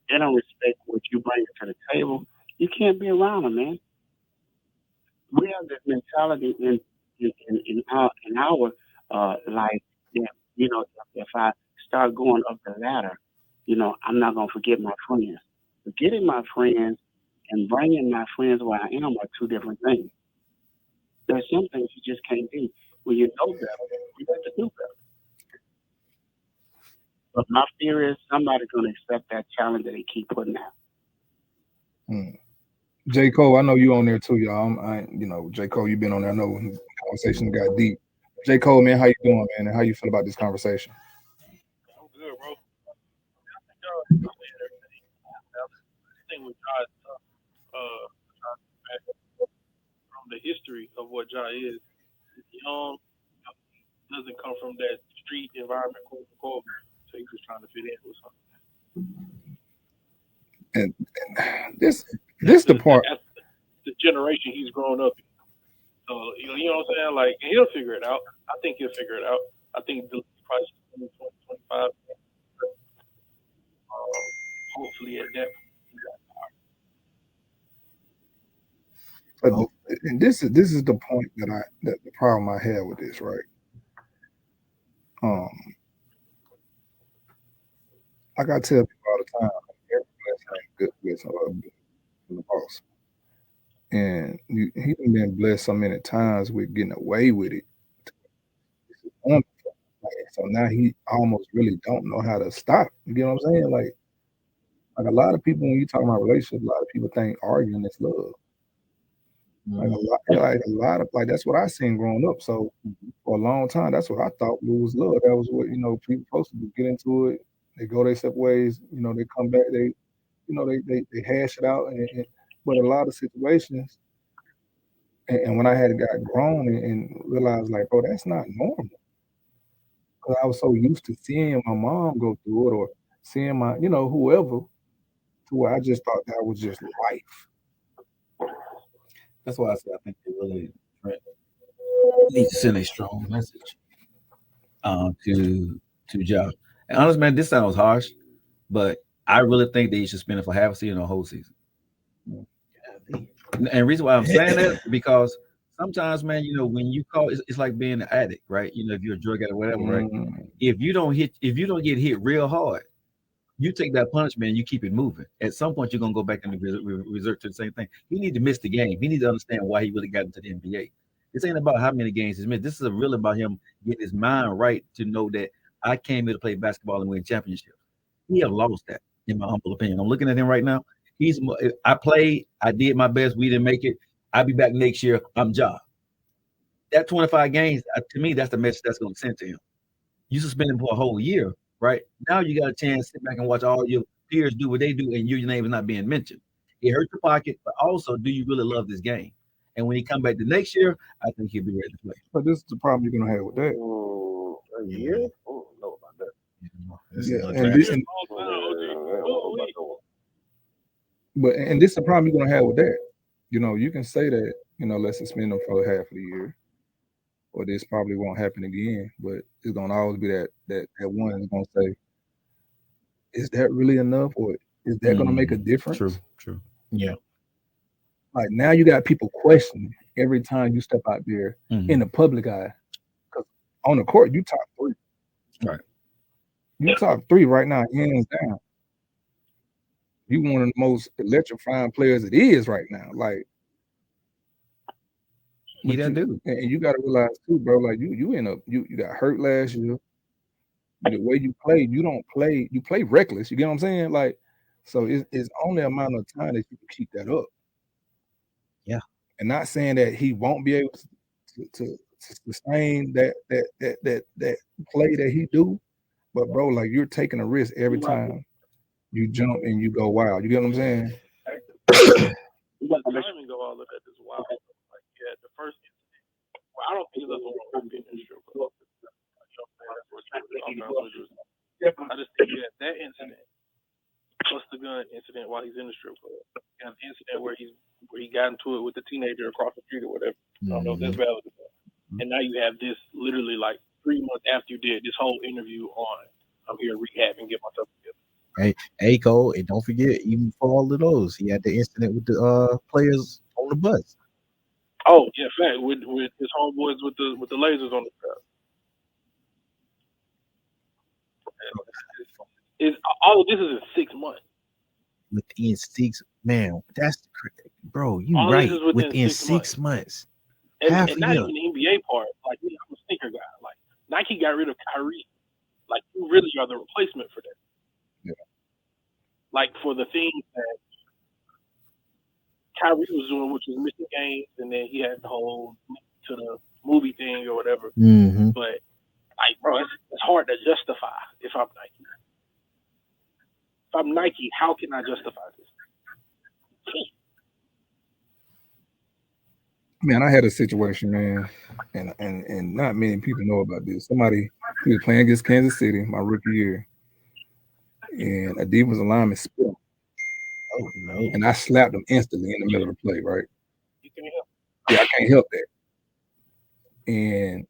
they don't respect what you bring to the table, you can't be around them, man. We have this mentality in our life that, if I start going up the ladder, I'm not going to forget my friends. Forgetting my friends and bringing my friends where I am are two different things. There's some things you just can't do. When you know better, you have to do better. But my fear is somebody's going to accept that challenge that they keep putting out. J. Cole, I know you on there too, y'all. J. Cole, you been on there. I know the conversation got deep. J. Cole, man, how you doing, man? And how you feel about this conversation? I'm good, bro. I think with Ja, from the history of what Ja is, he's young, doesn't come from that street environment, quote unquote. So he's just trying to fit in with something. And this the part. That's the generation he's grown up in. So you know what I'm saying? Like, and he'll figure it out. I think he'll figure it out. I think the price is 20, 25. Hopefully at that. And this is the point that the problem I have with this, right? Like I tell people all the time, every blessing ain't good blessing from the boss. And he done been blessed so many times with getting away with it. So now he almost really don't know how to stop. You get what I'm saying? Like a lot of people, when you talk about relationships, a lot of people think arguing is love. Like a lot of that's what I seen growing up. So for a long time, that's what I thought was love. That was what people supposed to do. Get into it, they go their separate ways. They come back. They they hash it out. But a lot of situations, and when I had got grown and realized like, bro, that's not normal. Because I was so used to seeing my mom go through it or seeing my whoever, to where I just thought that was just life. That's why I said I think they really need to send a strong message to Ja. And honestly, man, this sounds harsh, but I really think they should spend it for half a season or a whole season. And the reason why I'm saying that because sometimes, man, when you call, it's like being an addict, right? If you're a drug addict or whatever, right? If you don't get hit real hard, you take that punishment and you keep it moving. At some point, you're gonna go back and resort to the same thing. He need to miss the game. He needs to understand why he really got into the NBA. This ain't about how many games he's missed. This is really about him getting his mind right to know that I came here to play basketball and win championships. He have lost that, in my humble opinion. I'm looking at him right now. I played. I did my best. We didn't make it. I'll be back next year. I'm Ja. That 25 games, to me, that's the message that's going to send to him. You suspend him for a whole year, right? Now you got a chance to sit back and watch all your peers do what they do, and your name is not being mentioned. It hurts your pocket, but also, do you really love this game? And when he come back the next year, I think he'll be ready to play. But this is the problem you're going to have with that. A year? I don't know about that. And this is the problem you're going to have with that. You can say that, let's suspend them for half of the year, or this probably won't happen again, but it's going to always be that one is going to say, is that really enough, or is that going to make a difference? True. Yeah. Like now you got people questioning every time you step out there in the public eye. Because on the court, you top 3. Right. You top 3 right now, hands down. You one of the most electrifying players it is right now. Like, he that dude. And you got to realize too, bro. Like you got hurt last year. The way you played, you play reckless. You get what I'm saying? Like, so it's only a amount of time that you can keep that up. Yeah. And not saying that he won't be able to sustain that play that he do, but bro, like you're taking a risk every time you jump and you go wild. You get what I'm saying? Timing go all of that is wild. Like, yeah, the first incident. Well, I don't think there's nothing wrong with being in the strip club. I just think that incident, plus the gun incident while he's in the strip club, and the incident where he got into it with the teenager across the street or whatever. I don't know if that's valid. And now you have this literally like 3 months after you did this whole interview on I'm here to rehab and get myself together. Hey, Cole, and don't forget, even for all of those, he had the incident with the players on the bus. Oh yeah, fact with his homeboys with the lasers on the truck. Is all of this is in 6 months. Within 6, man, that's bro. You all right. This is within 6 months. And not even the NBA part. Like, I'm a sneaker guy. Like, Nike got rid of Kyrie. Like, you really are the replacement for that. Yeah. Like, for the things that Kyrie was doing, which was missing games, and then he had the whole to the movie thing or whatever. Mm-hmm. But like, bro, it's hard to justify if I'm Nike. If I'm Nike, how can I justify this? Man, I had a situation, man, and not many people know about this. He was playing against Kansas City my rookie year, and a defensive lineman spit on him. Oh no! And I slapped him instantly in the middle of the play. Right? You can't help. Yeah, I can't help that. And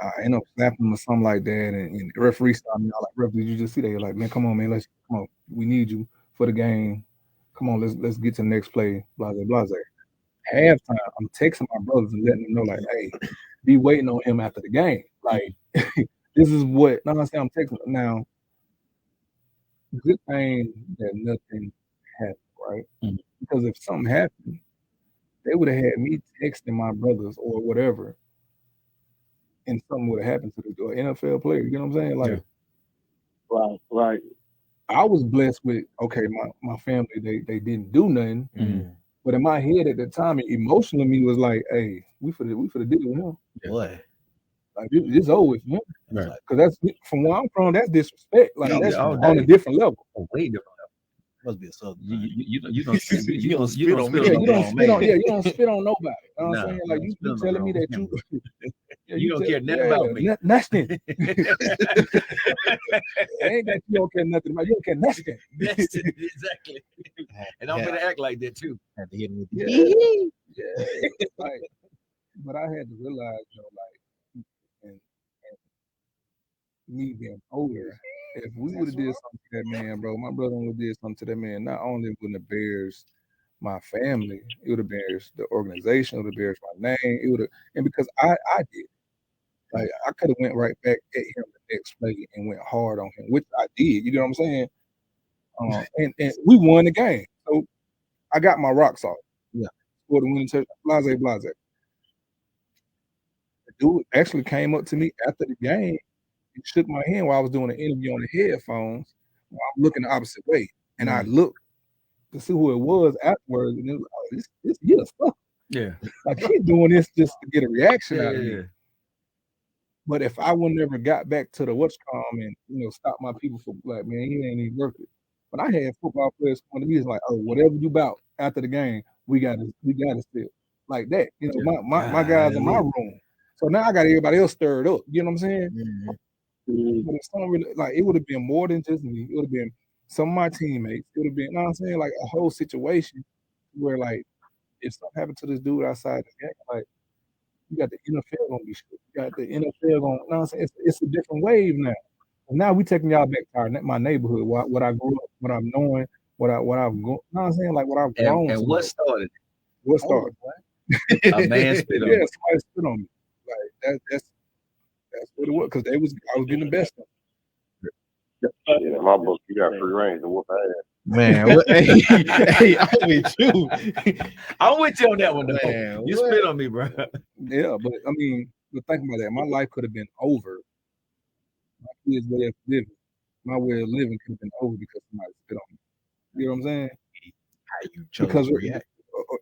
I ended up slapping him or something like that, and the referee stopped me. I was like, "Ref, did you just see that?" He was like, "Man, come on, man, come on. We need you for the game. Come on, let's get to the next play." Blase, blase. Halftime, I'm texting my brothers and letting them know, like, "Hey, be waiting on him after the game. Like, this is what." No, I'm saying I'm texting them. Now. Good thing that nothing happened, right? Mm-hmm. Because if something happened, they would have had me texting my brothers or whatever, and something would have happened to the NFL player. You know what I'm saying? Like, right. I was blessed with my family. They didn't do nothing, but in my head at the time, emotionally, me was like, "Hey, we for the deal with him." Boy. Like it's over with him, right? Because that's from where I'm from. That's disrespect. Like that's on a different level. Way different level. Must be a southern. You don't spit on me. You don't spit on nobody. You know what I'm saying? Like you telling me that you don't care nothing about me. Nothing. Ain't that you don't care nothing about. You don't care nothing. Exactly. And I'm gonna act like that too. Had to hit me. Yeah. Like, but I had to realize, and me being older, if we would have did something to that man, bro, my brother would have did something to that man, not only wouldn't have embarrassed my family, it would have embarrassed the organization, it would have embarrassed my name, it would have, and because I did. Like, I could have went right back at him the next play and went hard on him, which I did, you know what I'm saying? And we won the game. So I got my rocks off. Yeah. For the winning touch, blase. The dude actually came up to me after the game and shook my hand while I was doing an interview on the headphones. I'm looking the opposite way. And I looked to see who it was afterwards, and it was, oh, this you're stuff. Yeah. Like, he's doing this just to get a reaction out of me. But if I would never got back to the what's called and stop my people from like, man, he ain't even worth it. But I had football players come to me, it's like, oh, whatever you about after the game, we got to still like that. My guys in my room. So now I got everybody else stirred up. You know what I'm saying? Mm-hmm. But if someone really, like, it would have been more than just me. It would have been some of my teammates. It would have been, you know what I'm saying, like a whole situation where, like, if something happened to this dude outside the game, like, you got the NFL gonna be shit. You got the NFL gonna, you know what I'm saying? It's a different wave now. And now we taking y'all back to my neighborhood, what I grew up, what I'm knowing, what I've gone, you know what I'm saying? Like what I've grown. And what started? What started? A man spit on me. Yeah, somebody spit on me. Like that's what it was, because I was getting the best of them. Yeah, in my book, you got free range to whoop ass. Man, hey, I'm with you. I'm with you on that one, though. Man, you spit on me, bro. Yeah, but I mean, think about that. My life could have been over. My kids' way of living, my way of living could have been over because somebody spit on me. You know what I'm saying? How you chose to react?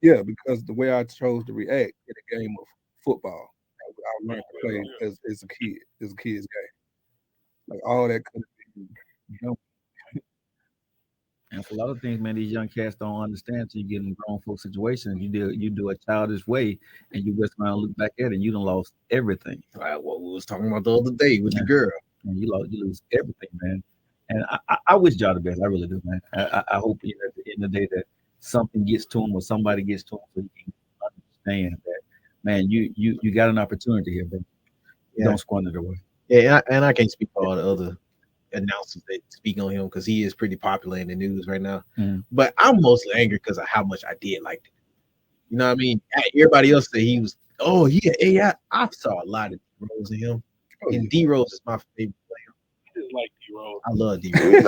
Yeah, because the way I chose to react in a game of football, I learned to play as a kid. As a kid's game, like all that could have been, And for a lot of things, man, these young cats don't understand till you get in grown folk situations. You do a childish way, and you just around look back at it, and you done lost everything. Right, what we was talking about the other day with the girl. And you lose everything, man. And I wish y'all the best. I really do, man. I hope at the end of the day that something gets to him or somebody gets to him so you can understand that, man, you got an opportunity here, bro. Yeah. Don't squander it away. Yeah, and I can't speak for all the other announcers that speak on him because he is pretty popular in the news right now. But I'm mostly angry because of how much I did like it. You know what I mean? Everybody else said he was, I saw a lot of D-Rose in him. And D-Rose is my favorite player. I just like D-Rose. I love D-Rose.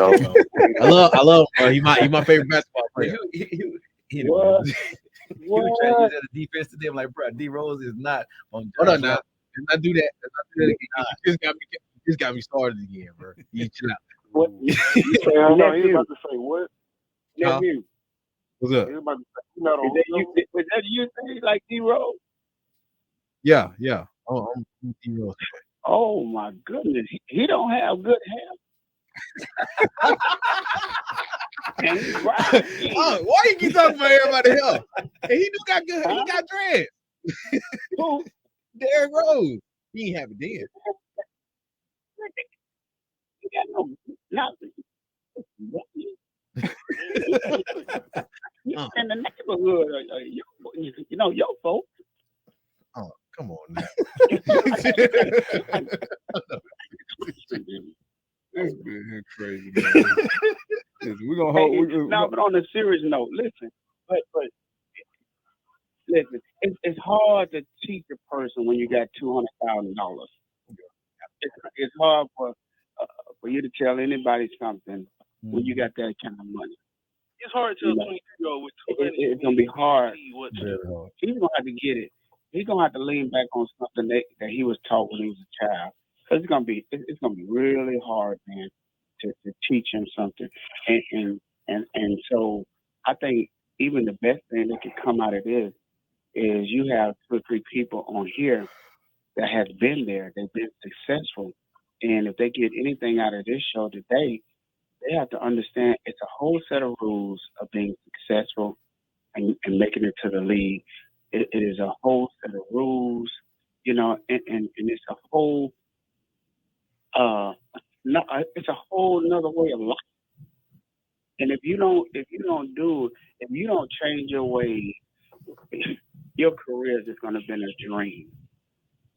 I love him, bro. He my favorite basketball player. What? He was trying to use that defense today. I'm like, bro, D-Rose is not on. Hold on now. Let's not do that. Again. You just got me started again, bro. You chill out. What? I know he's about to say what? Nephew, What's up? Everybody, you know, was that you say like D-Rose? Yeah. Oh, I'm D-Rose. Oh my goodness, he don't have good hair. And he's right. Oh, why you keep talking about everybody else? And he do got good. He got dread. Who? Derrick Rose. He ain't have it then. He got no nothing. In the neighborhood, you know your folks. Oh, come on now. This man crazy, man. We're gonna hold. No, but on a serious note, listen. But listen, it's hard to teach a person when you got $200,000. It's hard for you to tell anybody something when you got that kind of money. It's hard to tell a 23-year-old with 200. It's gonna be hard. Very hard. He's gonna have to get it. He's gonna have to lean back on something that he was taught when he was a child. Cause it's gonna be really hard, man, to teach him something. And so I think even the best thing that could come out of this is you have 2 or 3 people on here that have been there, they've been successful. And if they get anything out of this show today, they have to understand it's a whole set of rules of being successful and making it to the league. It is a whole set of rules, and it's a whole it's a whole another way of life. And if you don't change your ways, your career is just gonna be a dream.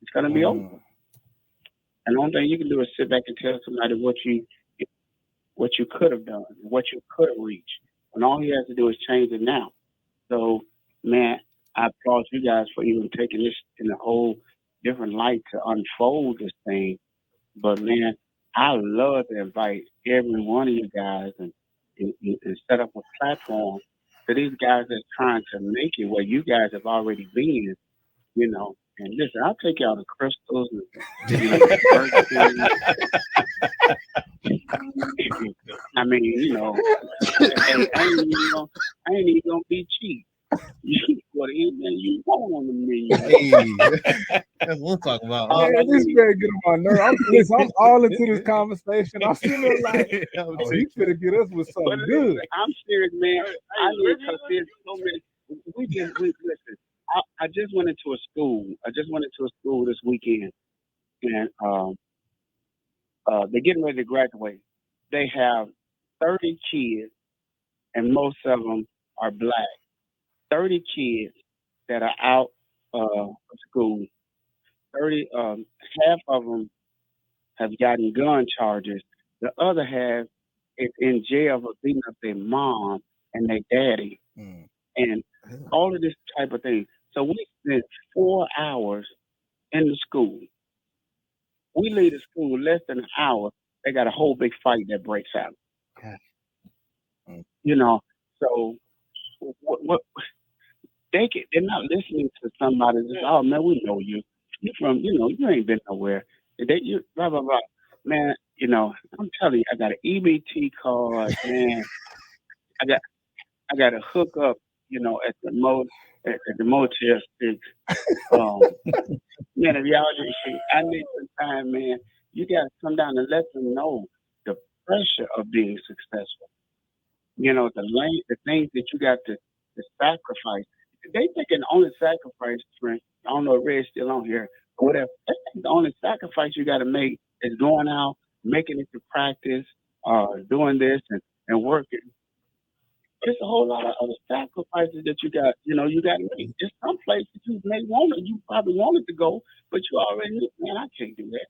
It's gonna be over. And the only thing you can do is sit back and tell somebody what you could have done, what you could have reached. And all he has to do is change it now. So, man, I applaud you guys for even taking this in a whole different light to unfold this thing. But, man, I love to invite every one of you guys and set up a platform for these guys that's trying to make it where you guys have already been, And listen, I'll take y'all to Crystals and I mean, I ain't even gonna be cheap. What anything you want on the menu? Hey, that's what I'm talking about. This man get on my nerve. I'm all into this conversation. I'm sitting there like, he finna get us with something good. I'm serious, man. I need because there's so many. Listen. I just went into a school. This weekend, and they're getting ready to graduate. They have 30 kids, and most of them are black. 30 kids that are out of school. 30, half of them have gotten gun charges. The other half is in jail for beating up their mom and their daddy, and all of this type of thing. So we spent 4 hours in the school. We leave the school less than an hour. They got a whole big fight that breaks out. So what they're not listening to somebody that's, oh man, we know you. You from, you ain't been nowhere. You blah blah blah. Man, I'm telling you, I got an EBT card, man. I got to hook up, at the Motel 6. Man, if y'all just I need some time, man. You got to come down and let them know the pressure of being successful. The things that you got to sacrifice. They think the only sacrifice, friend, I don't know if Red's still on here or whatever. They think the only sacrifice you got to make is going out, making it to practice, doing this and working. It's a whole lot of other sacrifices that you got, you got to make. There's some places you probably wanted to go, but you already knew, man, I can't do that.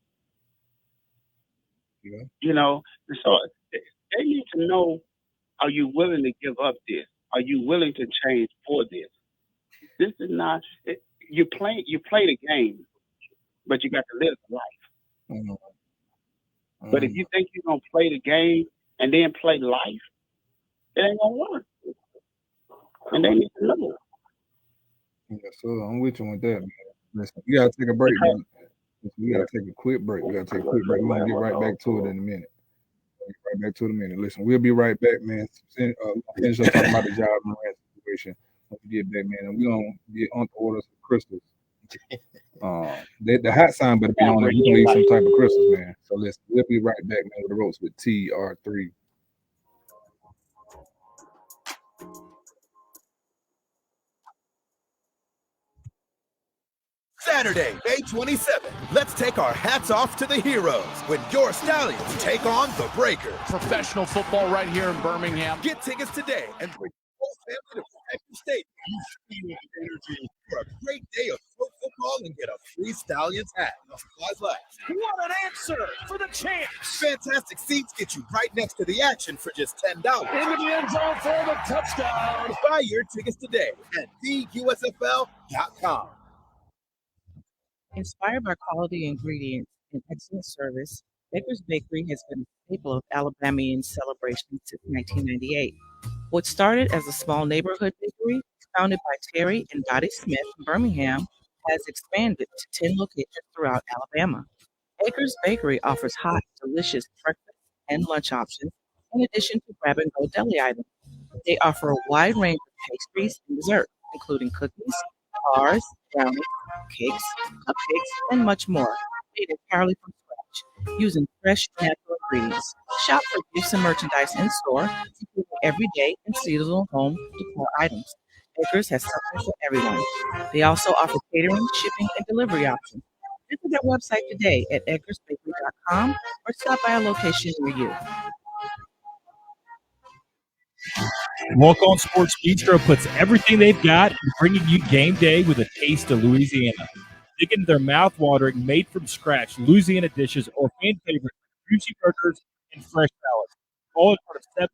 Yeah. And so they need to know, are you willing to give up this? Are you willing to change for this? This is not, you play the game, but you got to live the life. Mm-hmm. But if you think you're going to play the game and then play life, it ain't gonna work. And they need to know. Yeah, so I'm with you with that, man. Listen, we gotta take a break, man. We gotta take a quick break. We're gonna get right back to it in a minute. Right back to the minute. Listen, we'll be right back, man. Finish up talking about the job Morant situation when we get back, man. And we're going to get on to order some crystals. The hot sign better be on there. We're going to eat some type of crystals, man. So listen, we'll be right back, man, with the ropes with TR3. Saturday, May 27th. Let's take our hats off to the heroes when your Stallions take on the Breakers. Professional football right here in Birmingham. Get tickets today and bring the whole family to Protective Stadium. You feel the energy for a great day of pro football and get a free Stallions hat. No supplies last. What an answer for the champs. Fantastic seats get you right next to the action for just $10. Into the end zone for the touchdown. Buy your tickets today at theusfl.com. Inspired by quality ingredients and excellent service, Baker's Bakery has been a staple of Alabamian celebrations since 1998. What started as a small neighborhood bakery, founded by Terry and Dottie Smith in Birmingham, has expanded to 10 locations throughout Alabama. Baker's Bakery offers hot, delicious breakfast and lunch options, in addition to grab-and-go deli items. They offer a wide range of pastries and desserts, including cookies, bars, brownies, cakes, cupcakes, and much more, made entirely from scratch, using fresh, natural ingredients. Shop for gifts and merchandise in store, including everyday and seasonal home decor items. Baker's has something for everyone. They also offer catering, shipping, and delivery options. Visit their website today at edgarsbakery.com or stop by a location near you. Walk On Sports Bistro puts everything they've got in bringing you game day with a taste of Louisiana. Dig into their mouth-watering, made-from-scratch Louisiana dishes or fan favorites like juicy burgers and fresh salads. All in front of 7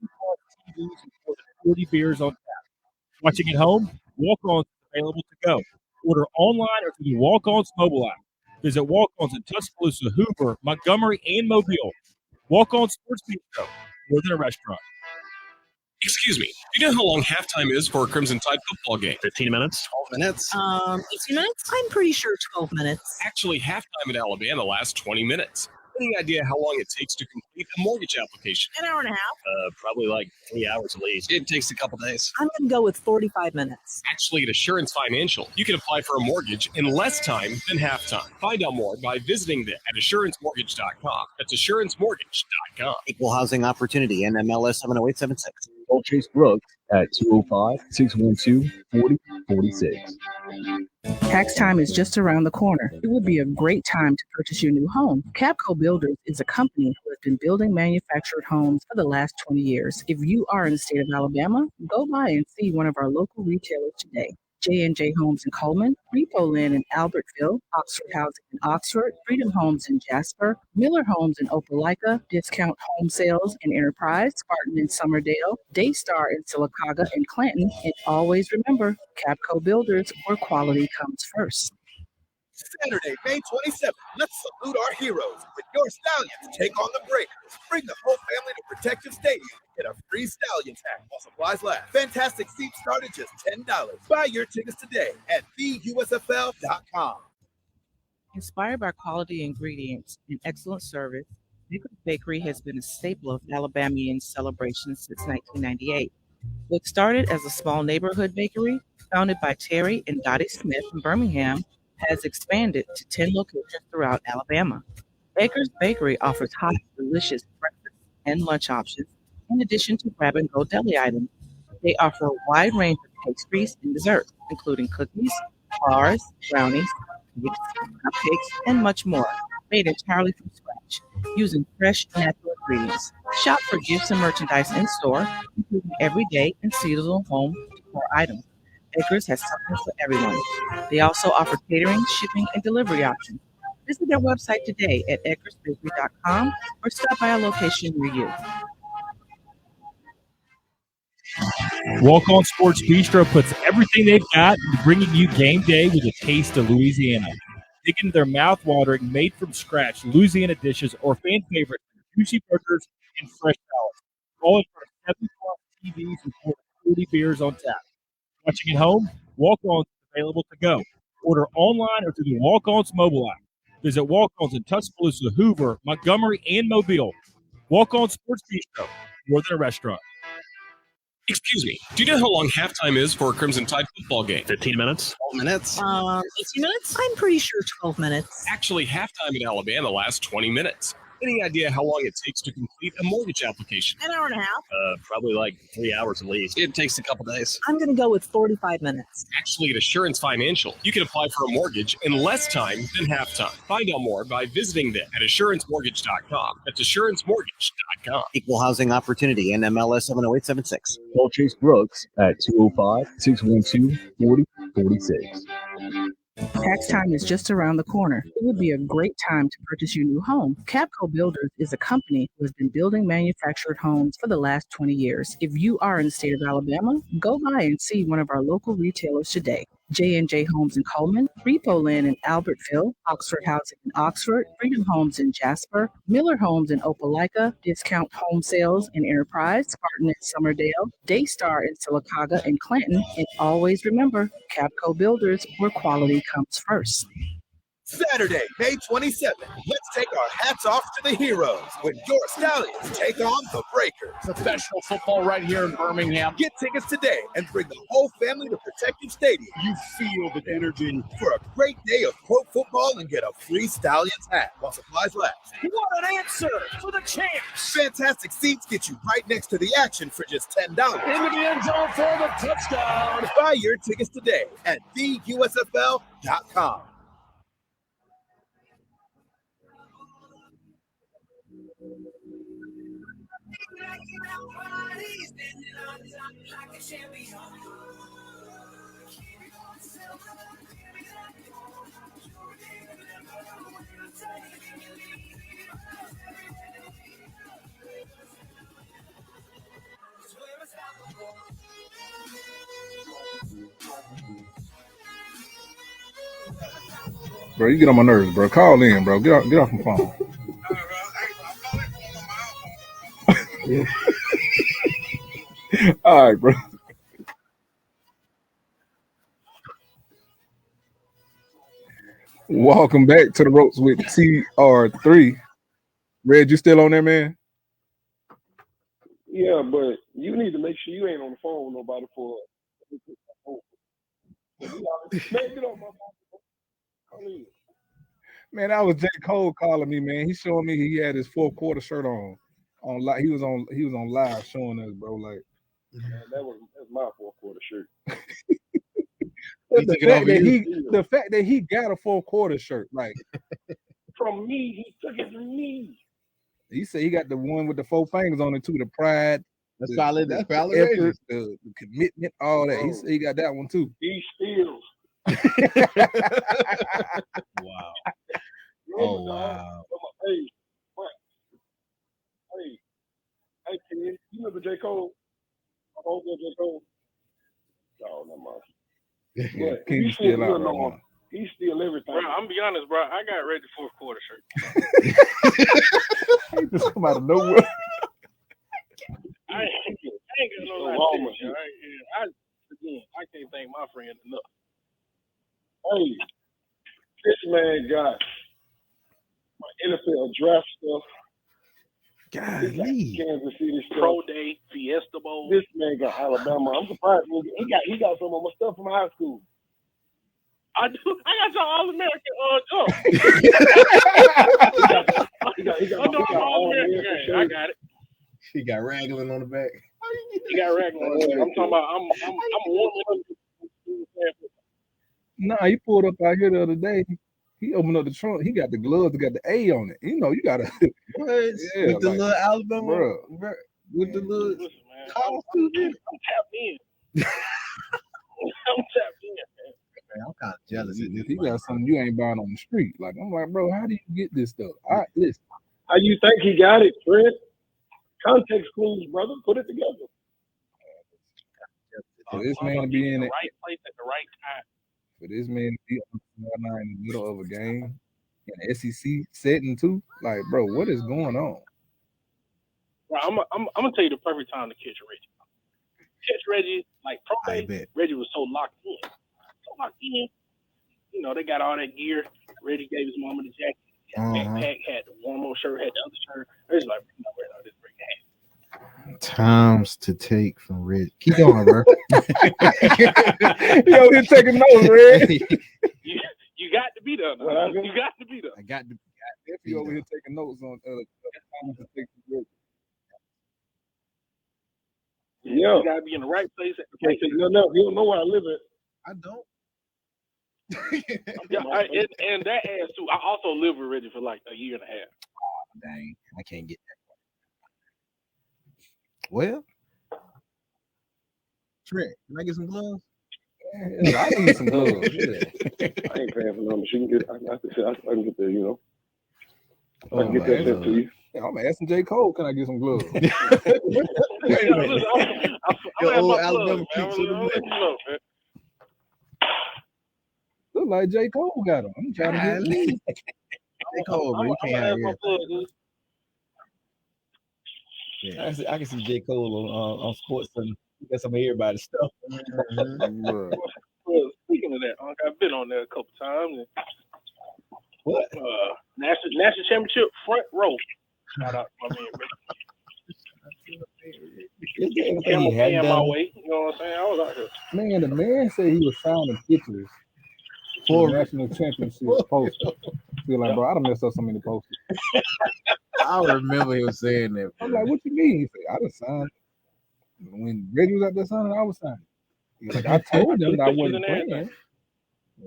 TVs and more than 40 beers on tap. Watching at home? Walk On is available to go. Order online or through the Walk On's mobile app. Visit Walk On's in Tuscaloosa, Hoover, Montgomery, and Mobile. Walk On Sports Bistro, more than a restaurant. Excuse me, do you know how long halftime is for a Crimson Tide football game? 15 minutes. 12 minutes? 18 minutes? I'm pretty sure 12 minutes. Actually, halftime in Alabama lasts 20 minutes. Any idea how long it takes to complete a mortgage application? An hour and a half. Probably like 3 hours at least. It takes a couple days. I'm going to go with 45 minutes. Actually, at Assurance Financial, you can apply for a mortgage in less time than halftime. Find out more by visiting them at AssuranceMortgage.com. That's AssuranceMortgage.com. Equal housing opportunity, NMLS 70876. Call Chase Brooks at 205-612-4046. Tax time is just around the corner. It would be a great time to purchase your new home. Capco Builders is a company who has been building manufactured homes for the last 20 years. If you are in the state of Alabama, go by and see one of our local retailers today. J&J Homes in Coleman, Repo Land in Albertville, Oxford Housing in Oxford, Freedom Homes in Jasper, Miller Homes in Opelika, Discount Home Sales in Enterprise, Spartan in Summerdale, Daystar in Sylacauga and Clanton, and always remember, Capco Builders, where quality comes first. Saturday, May 27th. Let's salute our heroes when your Stallions take on the Breakers. Bring the whole family to Protective Stadium and get a free Stallions hat while supplies last. Fantastic seats start at just $10. Buy your tickets today at theusfl.com. Inspired by quality ingredients and excellent service, Baker's Bakery has been a staple of Alabamian celebrations since 1998. What started as a small neighborhood bakery, founded by Terry and Dottie Smith in Birmingham, has expanded to 10 locations throughout Alabama. Baker's Bakery offers hot, delicious breakfast and lunch options, in addition to grab-and-go deli items. They offer a wide range of pastries and desserts, including cookies, bars, brownies, cakes, cupcakes, and much more, made entirely from scratch, using fresh, natural ingredients. Shop for gifts and merchandise in store, including everyday and seasonal home decor items. Baker's has something for everyone. They also offer catering, shipping, and delivery options. Visit their website today at edgarsbakery.com or stop by a location near you. Walk On Sports Bistro puts everything they've got in bringing you game day with a taste of Louisiana. Dig into their mouth-watering, made-from-scratch Louisiana dishes or fan favorites like juicy burgers and fresh salads. All in front of 7 TVs and more than 40 beers on tap. Watching at home? Walk On is available to go. Order online or through the Walk On's mobile app. Visit Walk On's in Tuscaloosa, Hoover, Montgomery, and Mobile. Walk On Sports Bistro, more than a restaurant. Excuse me, do you know how long halftime is for a Crimson Tide football game? 15 minutes. 12 minutes. 18 minutes? I'm pretty sure 12 minutes. Actually, halftime in Alabama lasts 20 minutes. Any idea how long it takes to complete a mortgage application? An hour and a half. Probably like 3 hours at least. It takes a couple days. I'm going to go with 45 minutes. Actually, at Assurance Financial, you can apply for a mortgage in less time than halftime. Find out more by visiting them at assurancemortgage.com. That's assurancemortgage.com. Equal housing opportunity, NMLS 70876. Call Chase Brooks at 205-612-4046. Tax time is just around the corner. It would be a great time to purchase your new home. Capco Builders is a company who has been building manufactured homes for the last 20 years. If you are in the state of Alabama, go by and see one of our local retailers today. J&J Homes in Coleman, Repo Land in Albertville, Oxford Housing in Oxford, Freedom Homes in Jasper, Miller Homes in Opelika, Discount Home Sales in Enterprise, Spartan in Summerdale, Daystar in Sylacauga and Clanton. And always remember, Capco Builders, where quality comes first. Saturday, May 27th, let's take our hats off to the heroes when your Stallions take on the Breakers. Professional football right here in Birmingham. Get tickets today and bring the whole family to Protective Stadium. You feel the energy for a great day of pro football and get a free Stallions hat while supplies last. What an answer for the champs. Fantastic seats get you right next to the action for just $10. Into the end zone for the touchdown. Buy your tickets today at theusfl.com. Bro, you get on my nerves, bro. Call in, bro. Get off the phone. All right, bro. Welcome back to the Ropes with TR3. Red, you still on there, man? Yeah, but you need to make sure you ain't on the phone with nobody for. Man, get off my phone. Call in. Man, that was J. Cole calling me, man. He's showing me he had his fourth quarter shirt on. He was on live showing us, bro. Like, man, that's my fourth quarter shirt. The fact that he got a fourth quarter shirt, like from me, he took it from me. He said he got the one with the four fingers on it too, the pride. That's valid. That's valid. Effort, the commitment, all that. He said he got that one too. He steals. Wow. Oh wow. Hey, kid, you remember J. Cole? I hope J. Cole. No, no more. Yeah, he's still out right now. He's still everything. Bro, I'm be honest, bro. I got ready fourth quarter shirt. He just come out of nowhere. I ain't got no idea. Again, I can't thank my friend enough. Hey, this man got my NFL draft stuff. Golly. Kansas City stuff. Pro Day, Fiesta Bowl. This man got Alabama. I'm surprised he got some of my stuff from high school. I do. I got your All-American He got All-American. I got it. He got Raglan on the back. He got Raglan on the back. I'm talking about. I'm warming up. Nah, he pulled up out here the other day. He opened up the trunk. He got the gloves that got the A on it. You know, you gotta what? With the little Alabama, bro. With the little I'm tapped in. I'm tapped in. Man, I'm kind of jealous of this. He got something you ain't buying on the street. Like, I'm like, bro, how do you get this stuff? All right, listen. How you think he got it, Fred? Context clues, brother. Put it together. For this man to be in the it, right place at the right time. for this man to be in the middle of a game in the SEC setting too, like, bro, what is going on? Bro, I'm gonna tell you the perfect time to catch Reggie. Catch Reggie like pro day. Reggie was so locked in. You know, they got all that gear. Reggie gave his mama the jacket, backpack, had the warm-up shirt, had the other shirt. It was like, no, this Times to take from Red. Keep going, bro. Yo, he's taking notes, Red. You got to be there. Now. You got to be there. I got to. He over here taking notes on times to take from Red. Yeah. You got to be in the right place at the Okay, right so you don't know where I live at. I don't. Yeah, and that adds too. I also lived with Reggie for like a year and a half. Dang, I can't get that. Well, Trent, can I get some gloves? Yeah, I need some gloves. I ain't paying for no machine. I can get there, you know. I Oh, can get that sent to you. Yeah, I'm asking J. Cole, can I get some gloves? wait a minute. Your old my Alabama gloves, man. kicks with I'm them. letting you know, man. Look like J. Cole got them. I'm trying to get these. J. Cole, bro. You I'm can't gonna have have my it. gloves, dude. I can see J. Cole on Sports Center. He got some of everybody's stuff. Bruh. Well, speaking of that, I've been on there a couple times. And, What? National championship front row. Shout out to my man, Everything Camel he hadn't paying my done. way. You know what I'm saying? I was out here. Man, the man said he was signing pictures for the national championship poster. Feel like, bro, I done messed up so many posters. I remember him saying that. I'm like, what you mean? He said, I done signed. When Reggie was out there signing, I was signing. He was like, I told them that I wasn't playing. They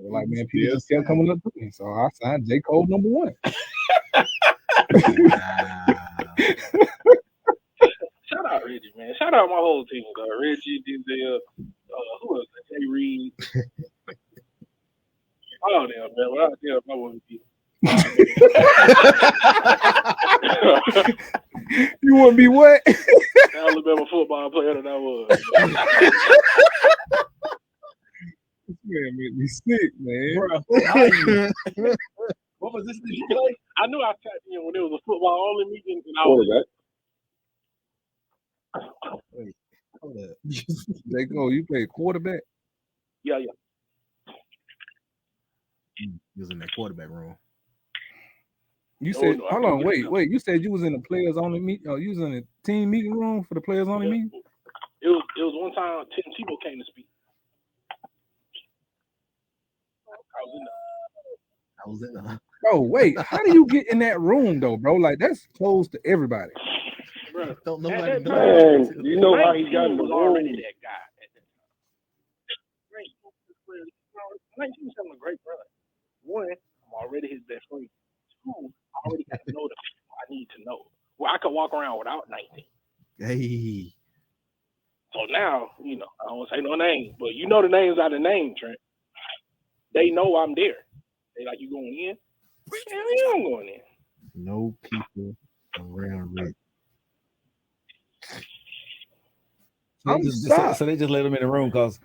were like, man, people just kept coming up to me. So I signed J. Cole #1. Shout out Reggie, man. Shout out my whole team, though. Reggie, Denzel, who else? Jay Reed. Oh, damn, man. Well, I wouldn't be. You want to be what? Alabama football player that I was. This man made me sick, man. What was this? Did you play? I knew I tapped in when there was a football only meeting, and I was Quarterback. J. Cole, you play quarterback? yeah. He was in that quarterback room. You No, said, no, I hold couldn't on, get wait. enough. You said you was in the players only meeting. You was in the team meeting room for the players only meeting? It was one time Tim Tebow came to speak. I was in the. Oh, wait. How do you get in that room, though, bro? Like, that's closed to everybody. Bro, Don't at nobody that know. time, Man, you know how he got in the was already room. that guy at that time. Great. 19 was having a great run. One, I'm already his best friend. Two, I already got to know the people I need to know. Well, I could walk around without 19. Hey. So now, you know, I don't say no names, but you know the names out of the name, Trent. They know I'm there. They like, you going in? Hell yeah, I'm going in. no people around Rick. I'm So they just let him in the room because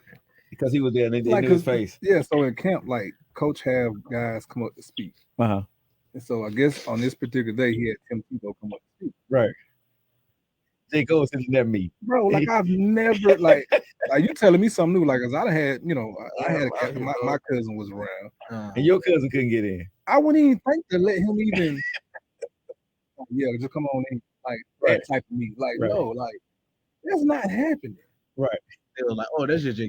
he was there and they Like, knew his 'cause- face. Yeah, so in camp, like, coach have guys come up to speak. Uh-huh. And so I guess on this particular day, he had Tim Tebow come up to speak. Right. J. Cole said never me. Bro, like, I've never, like you telling me something new. Like, as I had, you know, I had a captain. My cousin was around. And your cousin couldn't get in. I wouldn't even think to let him even, yeah, just come on in, like, Right. that type of meeting. Like, Right. no, like, that's not happening. Right. They were like, oh, that's just J.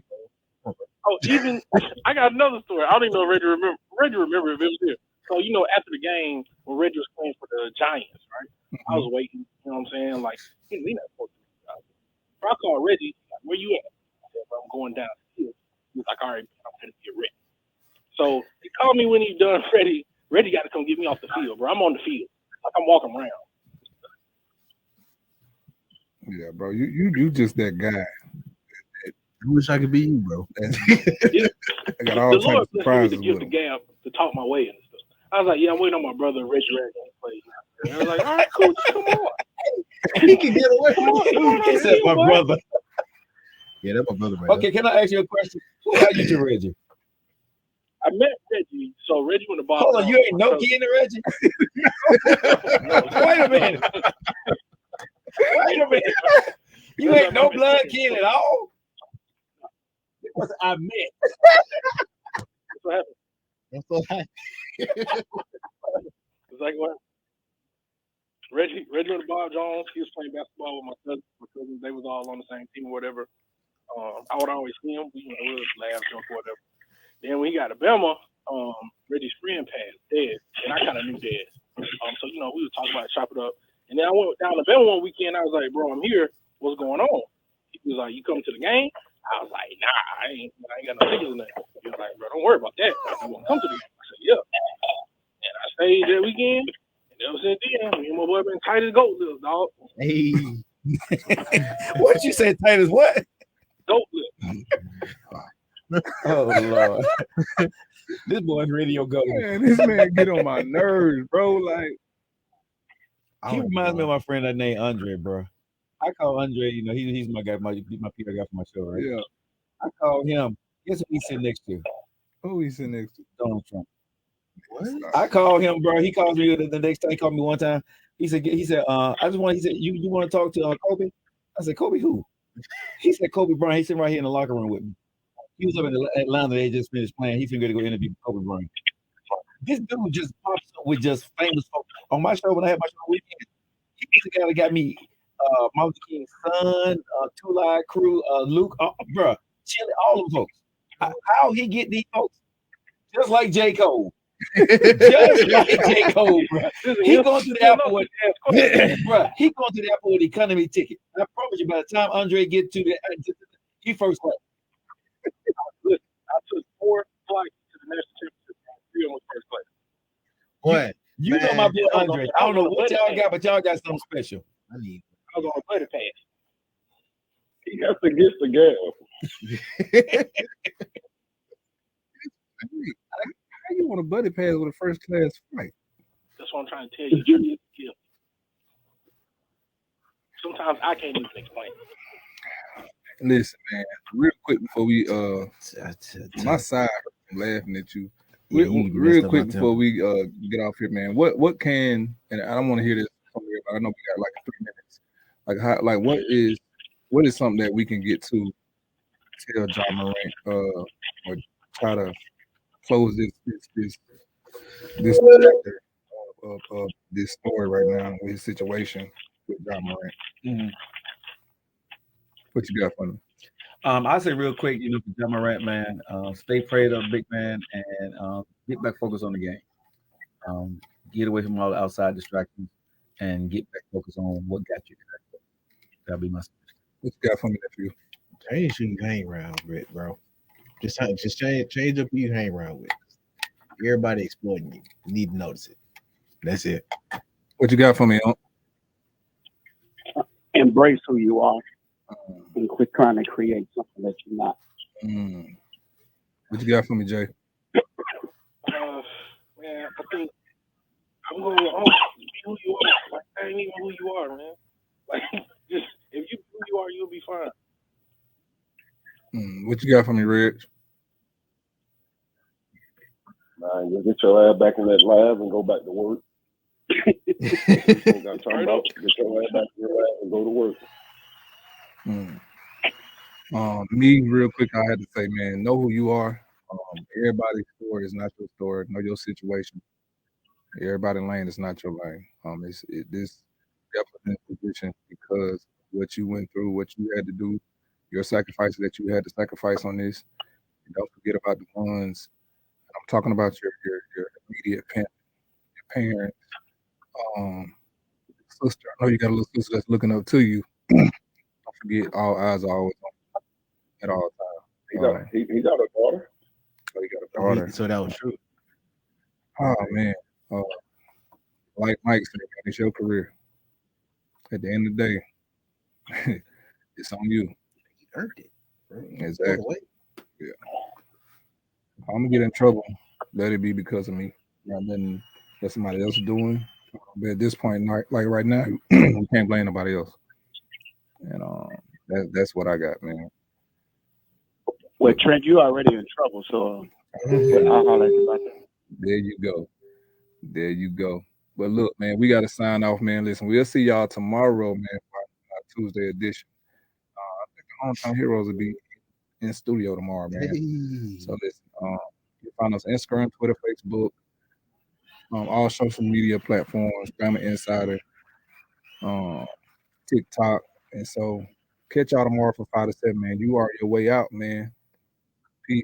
Cole. Oh, even I got another story. I don't even know if Reggie remember. Reggie remember if it was here. So you know, after the game when Reggie was playing for the Giants, right? I was waiting. You know what I'm saying? Like, he not supposed to be out there. So I called Reggie. Like, where you at? I said, I'm going down the field. He was like, all right, I'm gonna get ready. So he called me when he's done. Reggie got to come get me off the field, bro. I'm on the field. Like I'm walking around. Yeah, bro, you just that guy. I wish I could be you, bro. I got all The types Lord of blessed me surprises to give with the him. gab to talk my way and stuff. I was like, yeah, I'm waiting on my brother Reggie Ragland to play. And I was like, all right, cool, just come on. He can get away Come on, come on, He said my boy. brother. Yeah, that's my brother, right Okay, can I ask you a question? Who are you to Reggie? I met Reggie. So Reggie went to Boston. Hold on, you ain't no kid to Reggie? Wait a minute. Wait a minute. You ain't no blood kid at all? Because I met. That's what happened. That's what happened. It's like what? Reggie and Bob Jones, he was playing basketball with my cousins. They was all on the same team or whatever. I would always see him. We would laugh, joke, or whatever. Then when he got to Bama, Reggie's friend passed, Dez, and I kind of knew Dez. So, we would talk about it, chop it up. And then I went down to Bama one weekend. I was like, bro, I'm here. What's going on? He was like, you coming to the game? I was like, nah, I ain't got no tickets in there. He was like, bro, don't worry about that. I want to come to the game. I said, yeah. And I stayed that weekend. And ever since then, me and my boy been tight as goat lips, dog. Hey. What did you say, tight as what? Goat lips. Oh, Lord. This boy's radio goat. Man, this man get on my nerves, bro. Like, he reminds me of my friend that named Andre, bro. I call Andre, he's my guy, my PR guy for my show, right? Yeah. I call him. Guess who he's sitting next to? Who he's sitting next to? Donald Trump. What? I called him, bro. He calls me the next time. He called me one time. He said, he said, you want to talk to Kobe? I said, Kobe who? He said, Kobe Bryant. He's sitting right here in the locker room with me. He was up in Atlanta. They just finished playing. He's going to go interview Kobe Bryant. This dude just pops up with just famous folks. On my show, when I had my show weekend, he's the guy that got me Martin King's son, Two Live Crew, Luke, bro, Chili, all them folks. How he get these folks? Just like J. Cole. Just like J. Cole, bro. He going to the airport, bro. He going to the airport with economy ticket. I promise you, by the time Andre get to the, he first class. I took 4 flights to the national championship. 3 of them was first class. What? You know my boy Andre. I don't know what y'all got, but y'all got something special. I was on a buddy pass. He has to get the gas. How you want a buddy pass with a first class flight? That's what I'm trying to tell you. Sometimes I can't even explain. Listen, man, real quick before we my side I'm laughing at you. Real quick before we get off here, man. What can, and I don't want to hear this from you, but I know we got like 3 minutes. Like how, like what is something that we can get to tell Ja Morant or try to close this chapter of this story right now with his situation with Ja Morant. Mm-hmm. What you got for me? I say real quick, for Ja Morant, man, stay prayed up, big man, and get back focused on the game. Get away from all the outside distractions and get back focused on what got you there. That'll be my suggestion. What you got for me, nephew? Change who you hang around with, bro. Just change up who you hang around with. Everybody exploiting you. You need to notice it. That's it. What you got for me, Embrace who you are and quit trying to create something that you're not. What you got for me, Jay? Man, I think I'm going to be who you are. Like, that ain't even who you are, man. Like, just if you who you are, you'll be fine. What you got for me, Reg? Man, you get your ass back in that lab and go back to work. Get your ass back in your lab and go to work. Me, real quick, I had to say, man, know who you are. Everybody's story is not your story. Know your situation. Everybody's lane is not your lane. This definitely in position because what you went through, what you had to do, your sacrifices that you had to sacrifice on this. And don't forget about the ones. I'm talking about your immediate parents, sister. I know you got a little sister that's looking up to you. Don't forget, all eyes are always on at all times. He got a daughter. Oh, he got a daughter. So that was true. Oh man, like Mike said, man, it's your career. At the end of the day, it's on you. He earned it. Exactly. Yeah. I'm gonna get in trouble. Let it be because of me. Not letting that somebody else doing. But at this point, like right now, we can't blame nobody else. And that's what I got, man. Well, Trent, you already in trouble, so I'll holler at you about that. There you go. There you go. But look, man, we got to sign off, man. Listen, we'll see y'all tomorrow, man, for our Tuesday edition. I think the Hometown Heroes will be in studio tomorrow, man. Hey. So listen, you find us on Instagram, Twitter, Facebook, all social media platforms, Bama Insider. TikTok. And so catch y'all tomorrow for 5 to 7, man. You are your way out, man. Peace.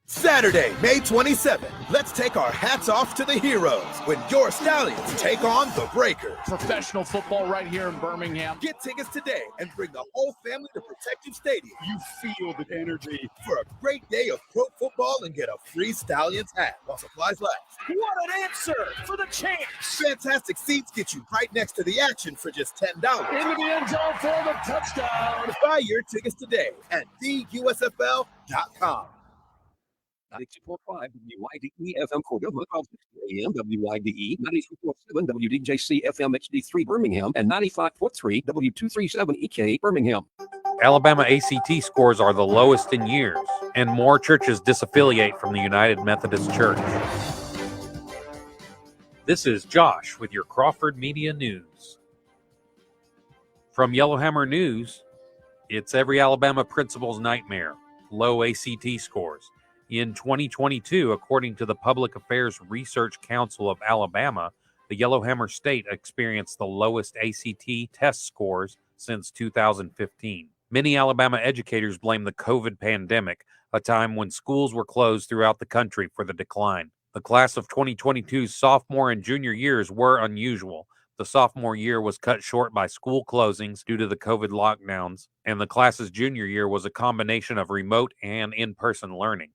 Saturday, May 27th, let's take our hats off to the heroes when your Stallions take on the Breakers. Professional football right here in Birmingham. Get tickets today and bring the whole family to Protective Stadium. You feel the energy for a great day of pro football and get a free Stallions hat while supplies last. What an answer for the champs. Fantastic seats get you right next to the action for just $10. Into the end zone for the touchdown. Buy your tickets today at theusfl.com. 92.5 WYDE FM Cordova, 1260 AM WYDE, 92.7 WDJC FM HD3 Birmingham, and 95.3 W237 EK Birmingham. Alabama ACT scores are the lowest in years, and more churches disaffiliate from the United Methodist Church. This is Josh with your Crawford Media News. From Yellowhammer News, it's every Alabama principal's nightmare, low ACT scores. In 2022, according to the Public Affairs Research Council of Alabama, the Yellowhammer State experienced the lowest ACT test scores since 2015. Many Alabama educators blame the COVID pandemic, a time when schools were closed throughout the country, for the decline. The class of 2022's sophomore and junior years were unusual. The sophomore year was cut short by school closings due to the COVID lockdowns, and the class's junior year was a combination of remote and in-person learning.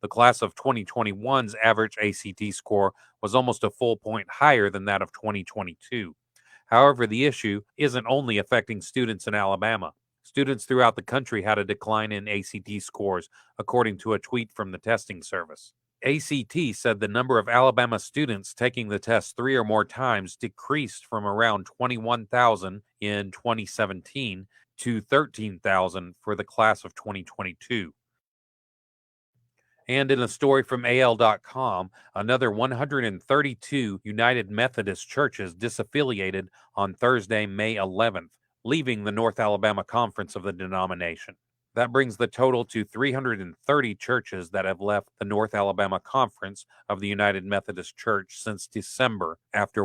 The class of 2021's average ACT score was almost a full point higher than that of 2022. However, the issue isn't only affecting students in Alabama. Students throughout the country had a decline in ACT scores, according to a tweet from the testing service. ACT said the number of Alabama students taking the test 3 or more times decreased from around 21,000 in 2017 to 13,000 for the class of 2022. And in a story from AL.com, another 132 United Methodist churches disaffiliated on Thursday, May 11th, leaving the North Alabama Conference of the denomination. That brings the total to 330 churches that have left the North Alabama Conference of the United Methodist Church since December, after